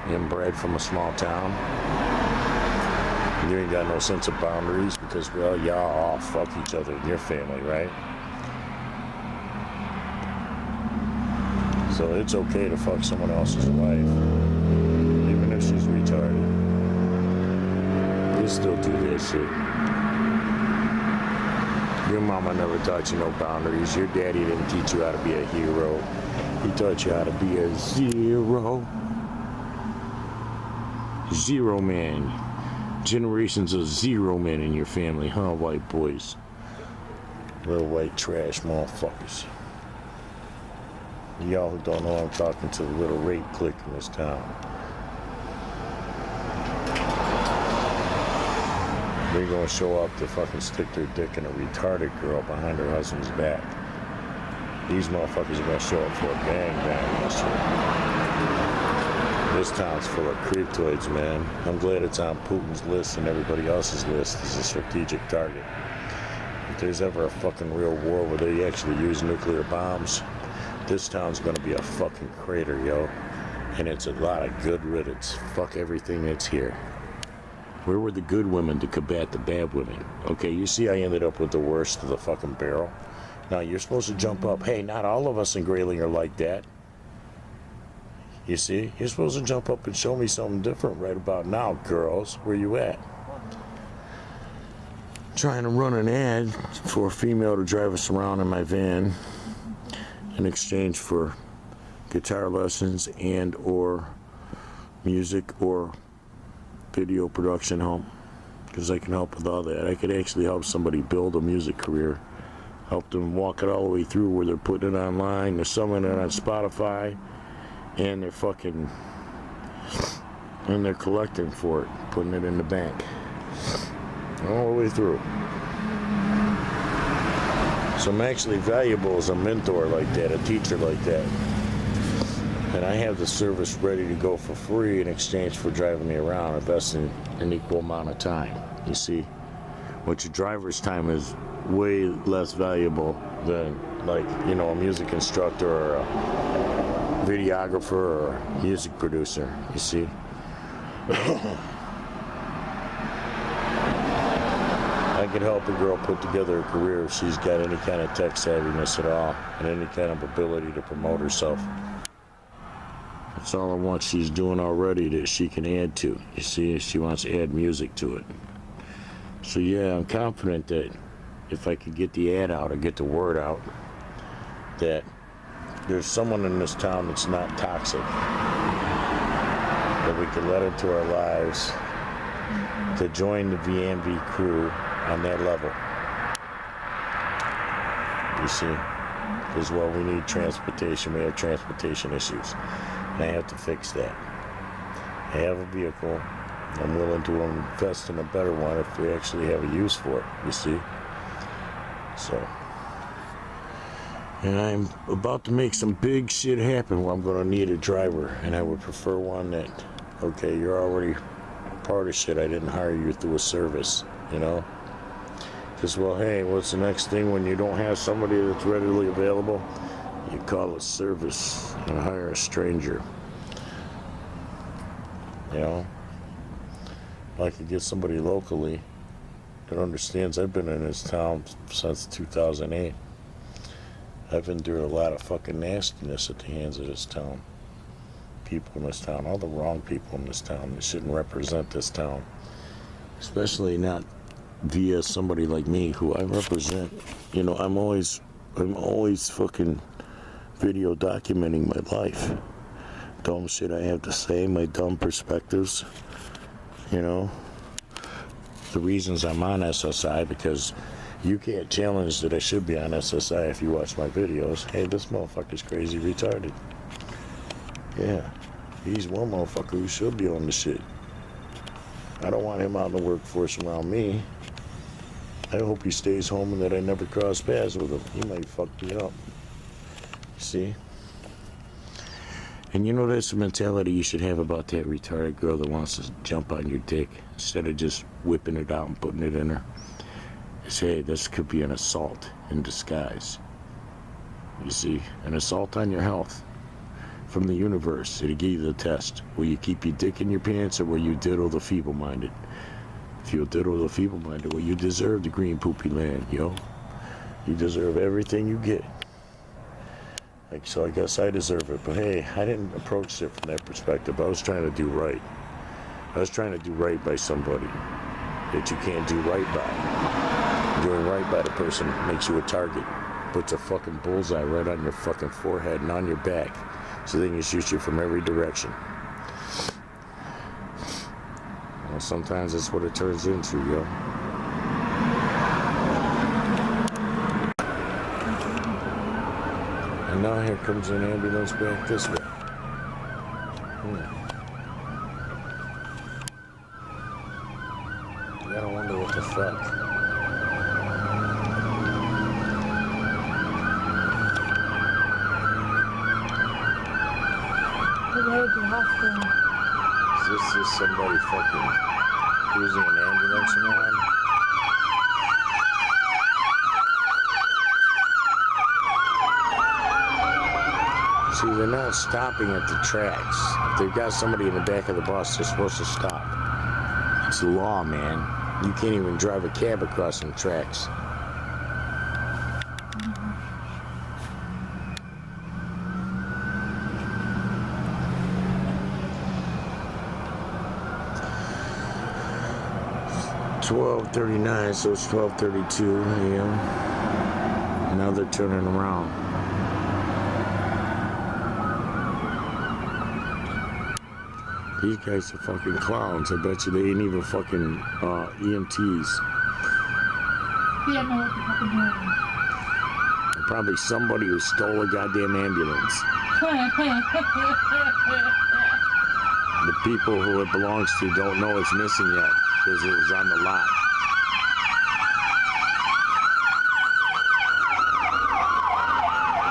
S1: Inbred from a small town. You ain't got no sense of boundaries because, well, y'all all fuck each other in your family, right? So it's okay to fuck someone else's wife, even if she's retarded. You still do that shit. Your mama never taught you no boundaries. Your daddy didn't teach you how to be a hero. He taught you how to be a zero. Zero man. Generations of zero men in your family, huh, white boys? Little white trash motherfuckers. Y'all who don't know, I'm talking to the little rape clique in this town. They're gonna show up to fucking stick their dick in a retarded girl behind her husband's back. These motherfuckers are gonna show up for a gangbang this year. This town's full of creeptoids, man. I'm glad it's on Putin's list and everybody else's list as a strategic target. If there's ever a fucking real war where they actually use nuclear bombs, this town's gonna be a fucking crater, yo. And it's a lot of good riddance. Fuck everything that's here. Where were the good women to combat the bad women? Okay, you see I ended up with the worst of the fucking barrel. Now you're supposed to jump up. Hey, not all of us in Grayling are like that. You see? You're supposed to jump up and show me something different right about now, girls. Where you at? Trying to run an ad for a female to drive us around in my van in exchange for guitar lessons and or music or video production help. Because I can help with all that. I could actually help somebody build a music career. Help them walk it all the way through where they're putting it online, they're selling it on Spotify, and they're fucking, and they're collecting for it, putting it in the bank. All the way through. So I'm actually valuable as a mentor like that, a teacher like that. And I have the service ready to go for free in exchange for driving me around, investing an equal amount of time, you see. Which your driver's time is way less valuable than, like, you know, a music instructor or a videographer or a music producer, you see. I could help a girl put together a career if she's got any kind of tech savviness at all and any kind of ability to promote herself. That's all I want she's doing already that she can add to. You see, if she wants to add music to it. So yeah, I'm confident that if I could get the ad out or get the word out, that there's someone in this town that's not toxic, that we could let into our lives to join the VMV crew on that level. You see, because, well, we need transportation. We have transportation issues, and I have to fix that. I have a vehicle. I'm willing to invest in a better one if we actually have a use for it, you see? So, and I'm about to make some big shit happen where I'm going to need a driver, and I would prefer one that, okay, you're already part of shit. I didn't hire you through a service, you know? Because, well, hey, what's the next thing when you don't have somebody that's readily available? You call a service and hire a stranger. You know? I could get somebody locally that understands. I've been in this town since 2008. I've endured a lot of fucking nastiness at the hands of this town. People in this town, all the wrong people in this town that shouldn't represent this town. Especially not via somebody like me who I represent. You know, I'm always fucking video documenting my life. Dumb shit I have to say, my dumb perspectives. You know, the reasons I'm on SSI, because you can't challenge that I should be on SSI if you watch my videos. Hey, this motherfucker's crazy retarded. Yeah, he's one motherfucker who should be on the shit. I don't want him out in the workforce around me. I hope he stays home and that I never cross paths with him. He might fuck me up. See? And you know, that's the mentality you should have about that retarded girl that wants to jump on your dick instead of just whipping it out and putting it in her. Say, hey, this could be an assault in disguise. You see, an assault on your health from the universe. It'll give you the test. Will you keep your dick in your pants, or will you diddle the feeble-minded? If you'll diddle the feeble-minded, well, you deserve the green poopy land, yo. You deserve everything you get. Like, so I guess I deserve it. But hey, I didn't approach it from that perspective. I was trying to do right. I was trying to do right by somebody that you can't do right by. Doing right by the person makes you a target. Puts a fucking bullseye right on your fucking forehead and on your back, so they can shoot you from every direction. Well, sometimes that's what it turns into, yo. And now here comes an ambulance back this way. You gotta wonder what the fuck. Is this just somebody fucking cruising an ambulance around? See, they're not stopping at the tracks. If they've got somebody in the back of the bus, they're supposed to stop. It's the law, man. You can't even drive a cab across some tracks. $12:39, so it's 12:32 a.m. Now they're turning around. These guys are fucking clowns. I bet you they ain't even fucking EMTs.
S2: Yeah, no, what the fucking hell?
S1: Probably somebody who stole a goddamn ambulance. The people who it belongs to don't know it's missing yet because it was on the lot.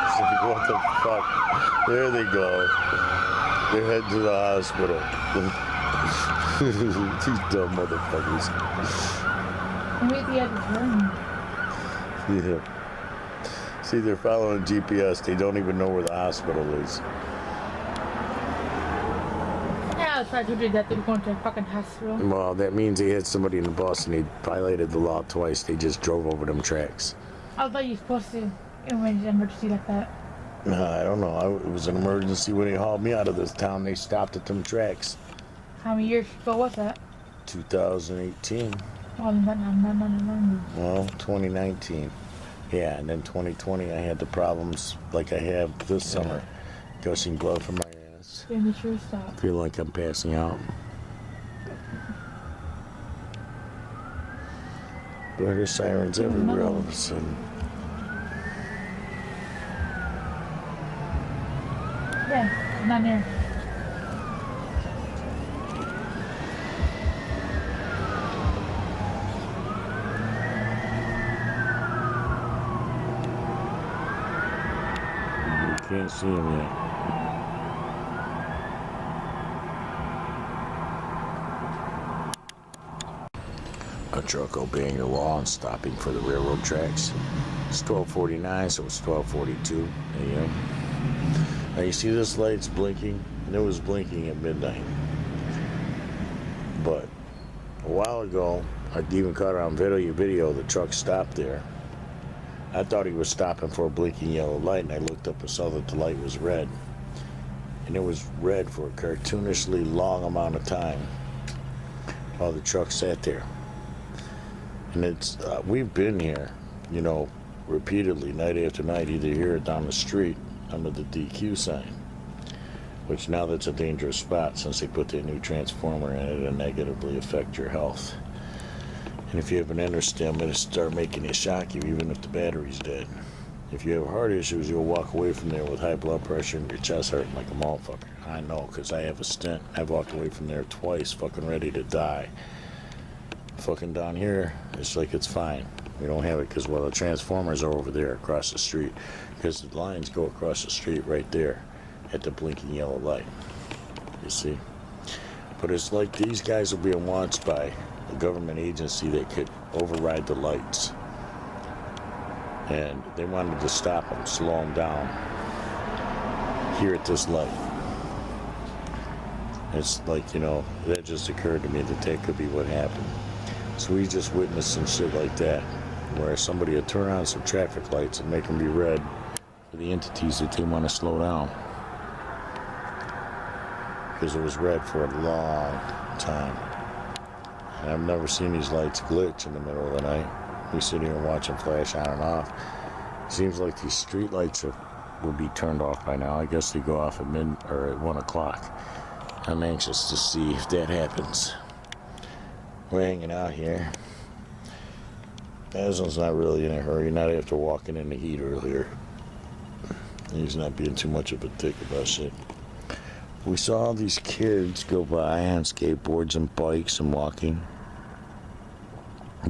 S1: It's like, what the fuck? There they go. They're heading to the hospital. These dumb motherfuckers.
S2: Wait, the other turn.
S1: Yeah. See, they're following GPS. They don't even know where the hospital is.
S2: Yeah, I tried to do that. They were going to a fucking hospital.
S1: Well, that means they had somebody in the bus and they violated the law twice. They just drove over them tracks.
S2: I thought you were supposed to arrange an emergency like that.
S1: I don't know. It was an emergency when they hauled me out of this town. They stopped at them tracks.
S2: How many years ago was that?
S1: 2018.
S2: Oh, no.
S1: Well, 2019. Yeah, and then 2020 I had the problems like I have this summer. Gushing blood from my ass.
S2: Yeah, make sure to stop.
S1: Feel like I'm passing out. But there's sirens everywhere all of a sudden.
S2: Yeah, not there.
S1: Can't see him yet. A truck obeying the law and stopping for the railroad tracks. It's 12:49, so it's 12:42 a.m. Now you see this light's blinking? And it was blinking at midnight. But a while ago, I even caught it on video, the truck stopped there. I thought he was stopping for a blinking yellow light, and I looked up and saw that the light was red. And it was red for a cartoonishly long amount of time while the truck sat there. And it's we've been here, you know, repeatedly, night after night, either here or down the street under the DQ sign, which now that's a dangerous spot since they put that new transformer in it and negatively affect your health. And if you have an interstim, it'll start making it shock you even if the battery's dead. If you have heart issues, you'll walk away from there with high blood pressure and your chest hurting like a motherfucker. I know, because I have a stent. I've walked away from there twice, fucking ready to die. Fucking down here, it's like it's fine. We don't have it because, well, the transformers are over there across the street, because the lines go across the street right there at the blinking yellow light. You see? But it's like these guys are being watched by a government agency that could override the lights. And they wanted to stop them, slow them down here at this light. It's like, you know, that just occurred to me that could be what happened. So we just witnessed some shit like that, where somebody would turn on some traffic lights and make them be red for the entities that they want to slow down. Because it was red for a long time. And I've never seen these lights glitch in the middle of the night. We sit here and watch them flash on and off. Seems like these street lights would be turned off by now. I guess they go off at at 1 o'clock. I'm anxious to see if that happens. We're hanging out here. Aslan's not really in a hurry, not after walking in the heat earlier. He's not being too much of a dick about shit. We saw all these kids go by on skateboards and bikes and walking,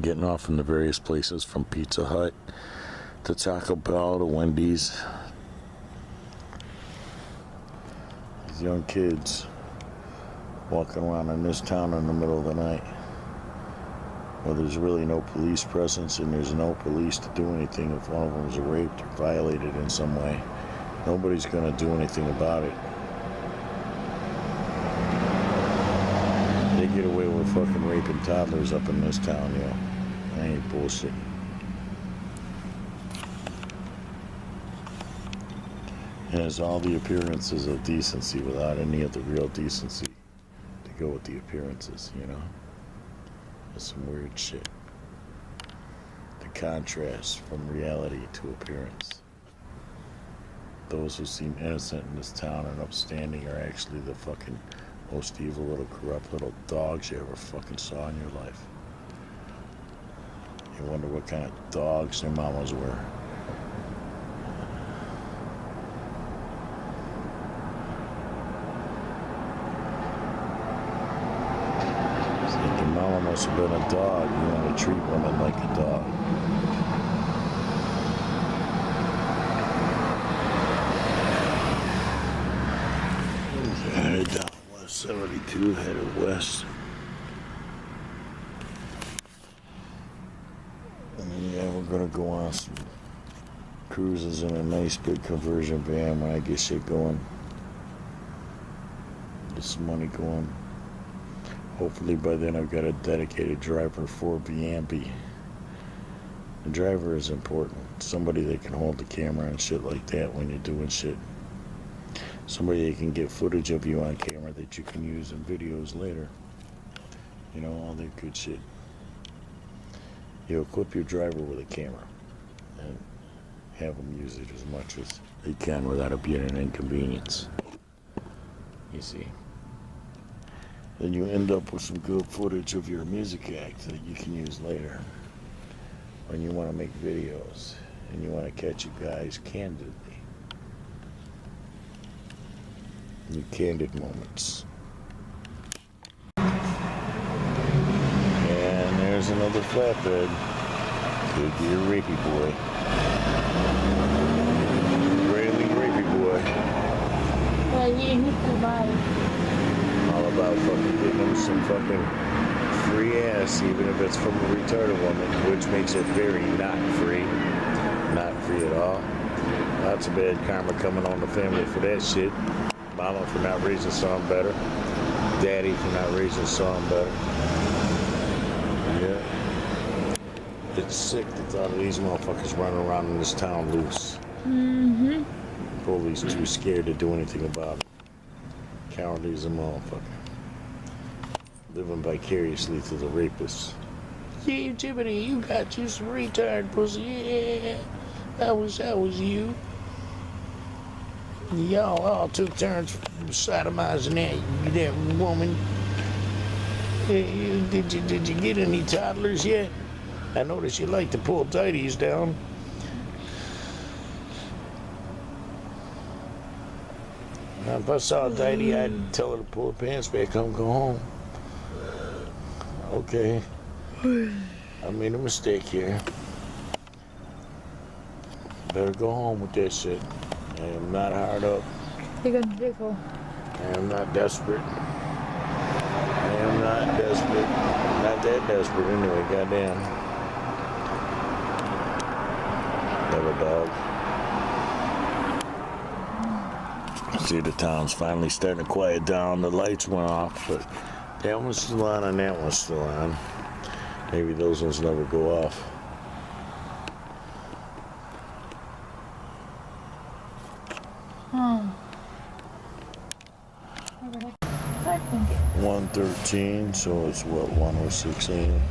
S1: getting off in the various places from Pizza Hut to Taco Bell to Wendy's. These young kids walking around in this town in the middle of the night, where there's really no police presence and there's no police to do anything if one of them is raped or violated in some way. Nobody's gonna do anything about it. They get away with fucking raping toddlers up in this town, yo. That ain't bullshit. It has all the appearances of decency without any of the real decency to go with the appearances, you know? It's some weird shit. The contrast from reality to appearance. Those who seem innocent in this town and upstanding are actually the fucking most evil little corrupt little dogs you ever fucking saw in your life. You wonder what kind of dogs their mamas were. Your mama must have been a dog. You want to treat women like a dog. Headed down West 72, headed west. And yeah, we're gonna go on some cruises in a nice big conversion van when I get shit going. Get some money going. Hopefully by then I've got a dedicated driver for Biambi. The driver is important. Somebody that can hold the camera and shit like that when you're doing shit. Somebody that can get footage of you on camera that you can use in videos later. You know, all that good shit. You equip your driver with a camera and have them use it as much as they can without it being an inconvenience. You see. Then you end up with some good footage of your music act that you can use later when you want to make videos and you want to catch you guys candidly. Your candid moments. And there's another flatbed. Could be a rapey boy. Rayleigh rapey boy. freeway.
S2: Yeah, he survived.
S1: All about fucking getting them some fucking free ass, even if it's from a retarded woman, which makes it very not free. Not free at all. Lots of bad karma coming on the family for that shit. Mama for not raising son better. Daddy for not raising son better. Yeah. It's sick the thought of these motherfuckers running around in this town loose.
S2: Mm-hmm.
S1: Police too scared to do anything about it. Cowardly as a motherfucker. Living vicariously through the rapists. Yeah, Jiminy, you got you some retard pussy. Yeah, that was you. Y'all all took turns sodomizing that woman. Did you get any toddlers yet? I noticed you like to pull tighties down. Now, if I saw a tighty, I'd tell her to pull her pants back, go home. Okay. I made a mistake here. Better go home with that shit. I am not hard up.
S2: You're gonna jiggle.
S1: I am not desperate. I am not desperate. Not that desperate anyway, goddamn. Never dog. See, the town's finally starting to quiet down. The lights went off, but that one's still on and that one's still on. Maybe those ones never go off.
S2: Oh.
S1: 1:13, so it's what, 1:06 a.m.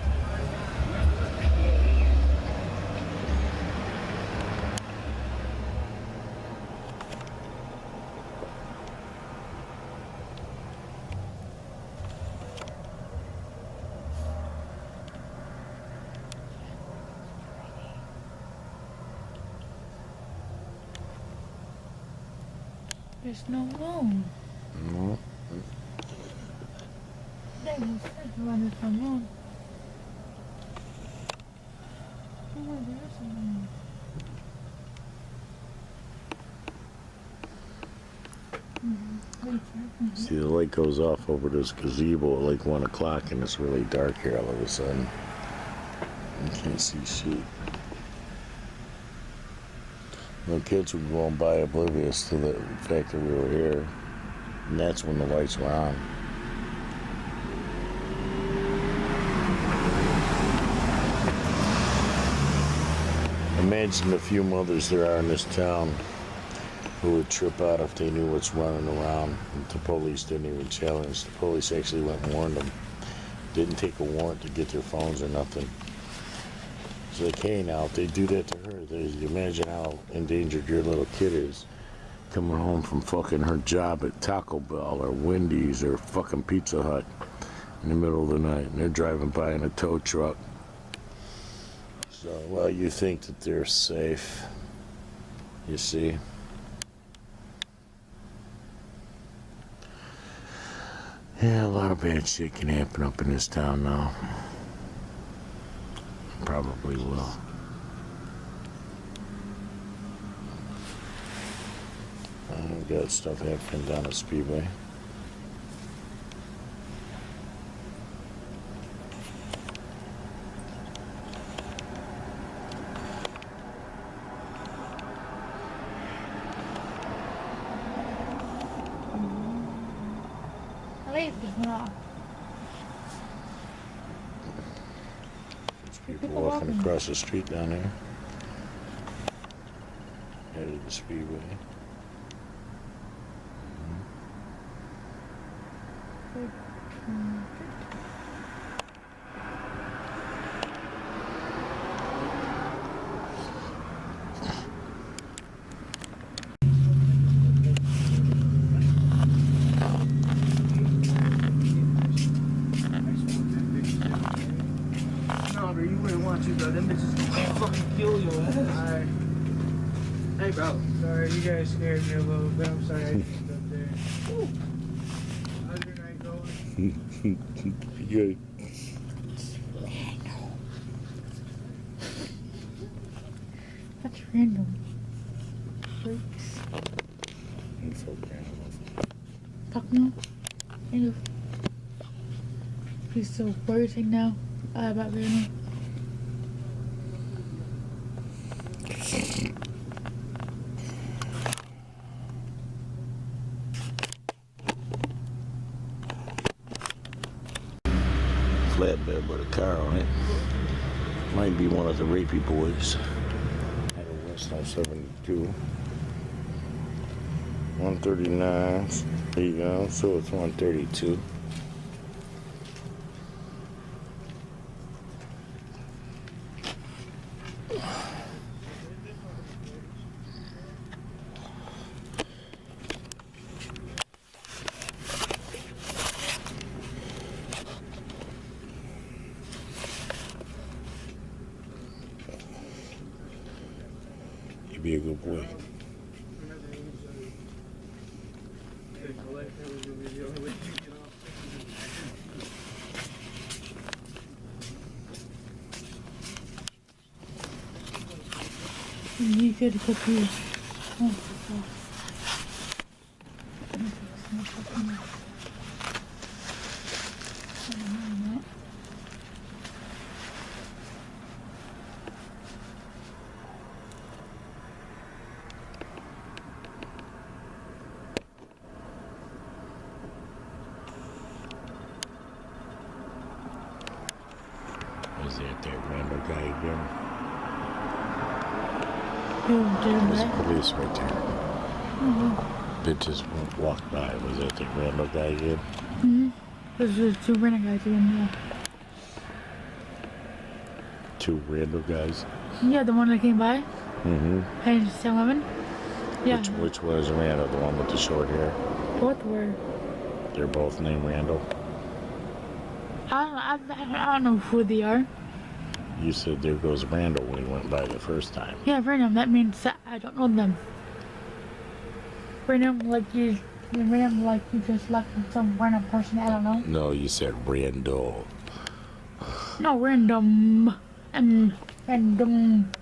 S2: There's no moon.
S1: No.
S2: There's no moon. Oh, there's a moon.
S1: See, the light goes off over this gazebo at like 1 o'clock and it's really dark here all of a sudden. You can't see shit. The kids were going by oblivious to the fact that we were here. And that's when the lights were on. Imagine the few mothers there are in this town who would trip out if they knew what's running around. The police didn't even challenge. The police actually went and warned them. Didn't take a warrant to get their phones or nothing. It's like, hey, now, if they do that to her, you imagine how endangered your little kid is coming home from fucking her job at Taco Bell or Wendy's or fucking Pizza Hut in the middle of the night, and they're driving by in a tow truck. So, well, you think that they're safe, you see. Yeah, a lot of bad shit can happen up in this town now. Probably will. I've got stuff happening down at Speedway. People walking across the street down there. Headed to the Speedway.
S3: You wouldn't want to, bro. Them bitches can fucking kill your ass. Alright. Hey, bro. Sorry, you guys scared me a little bit. I'm sorry I jumped up there. How's your night going?
S1: Good.
S2: That's random. Freaks.
S1: okay.
S2: Fuck no. Anyway. He's so worried now about Randall.
S1: Flatbed with a car on it. Might be one of the rapey boys. Out of West 07 139. There you go. So it's 132. You be a good boy.
S2: You could cook you. Oh,
S1: Is that Randall guy again?
S2: who did
S1: There's
S2: that?
S1: police right there.
S2: Mm-hmm.
S1: They just walked by. Was that the Randall guy again?
S2: Mm-hmm. There's two renegades again, yeah.
S1: Two Randall guys?
S2: Yeah, the one that came by.
S1: Mm-hmm.
S2: And 7-Eleven. Yeah.
S1: Which was Randall? The one with the short hair?
S2: Both were.
S1: They're both named Randall?
S2: I don't know who they are.
S1: You said there goes Randall when he went by the first time.
S2: Yeah, random. That means that I don't know them. Random, like you just left some random person I don't know.
S1: No, you said Randall.
S2: No, random. Random.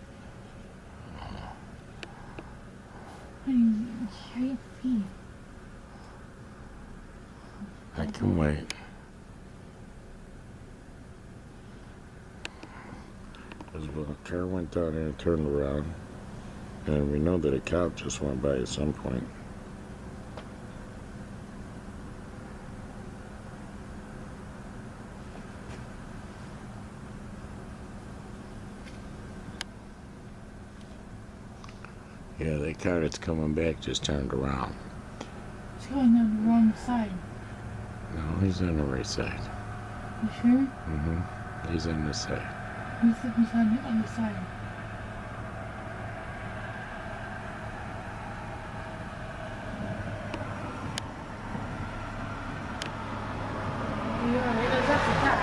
S1: I can wait. As well, the car went down there and turned around. And we know that a cop just went by at some point. Yeah, that car that's coming back just turned around.
S2: It's going on the wrong side.
S1: No, he's on the right side.
S2: You sure?
S1: Mm-hmm. He's on this side.
S2: He's on the other side. You're right. That's the car.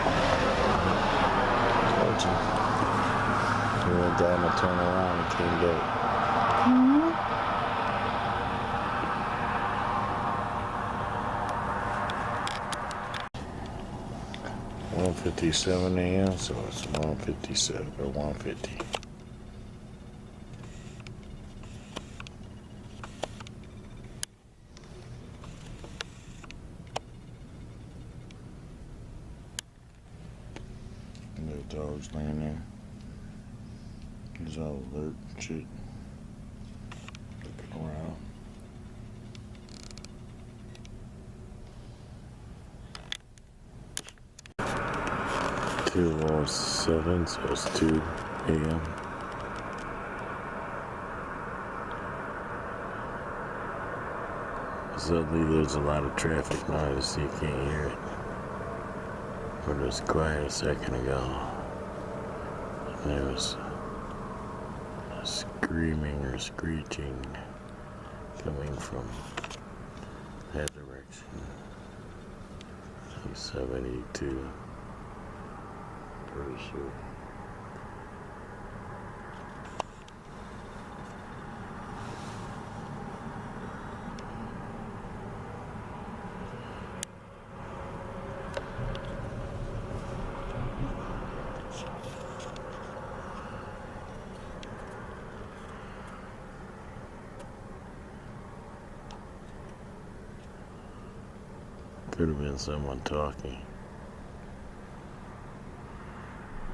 S1: Told you. He went down and turned around and came back.
S2: Mm-hmm.
S1: 1:57 a.m., so it's 1:57 or 1:50. And the dog's laying there. He's all alert and shit. Looking around. Two 07, so it's 2 a.m. Suddenly there's a lot of traffic noise, so you can't hear it. But it was quiet a second ago. And there was a screaming or screeching coming from that direction. 72. Pretty sure. Could have been someone talking.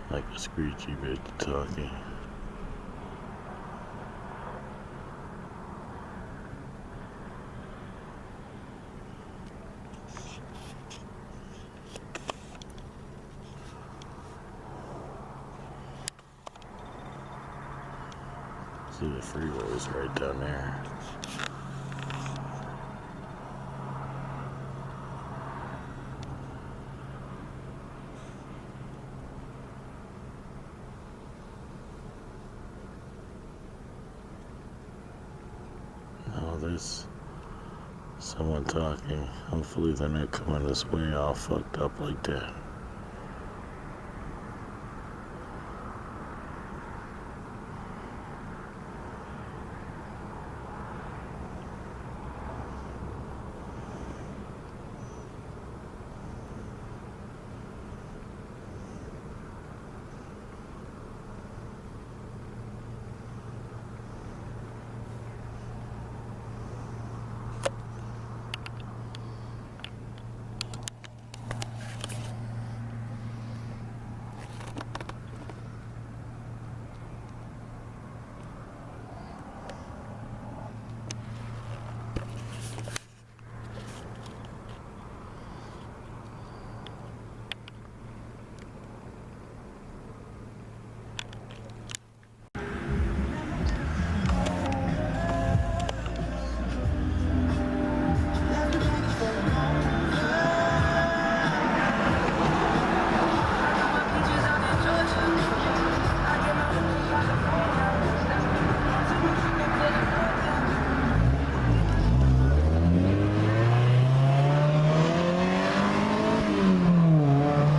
S1: Like a screechy bitch talking. See, the freeway is right down there. Oh, there's someone talking. Hopefully they're not coming this way all fucked up like that.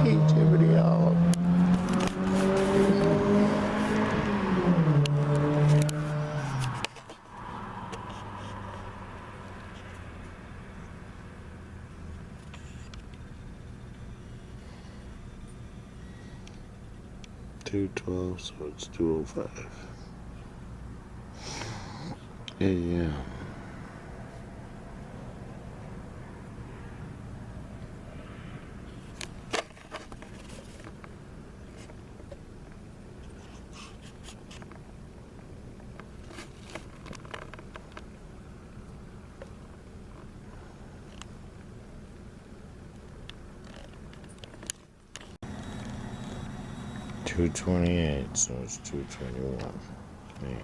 S1: Activity out. $2:12, so it's 2:05 a.m. $2:28, so it's 2:21. Man.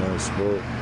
S1: Nice work.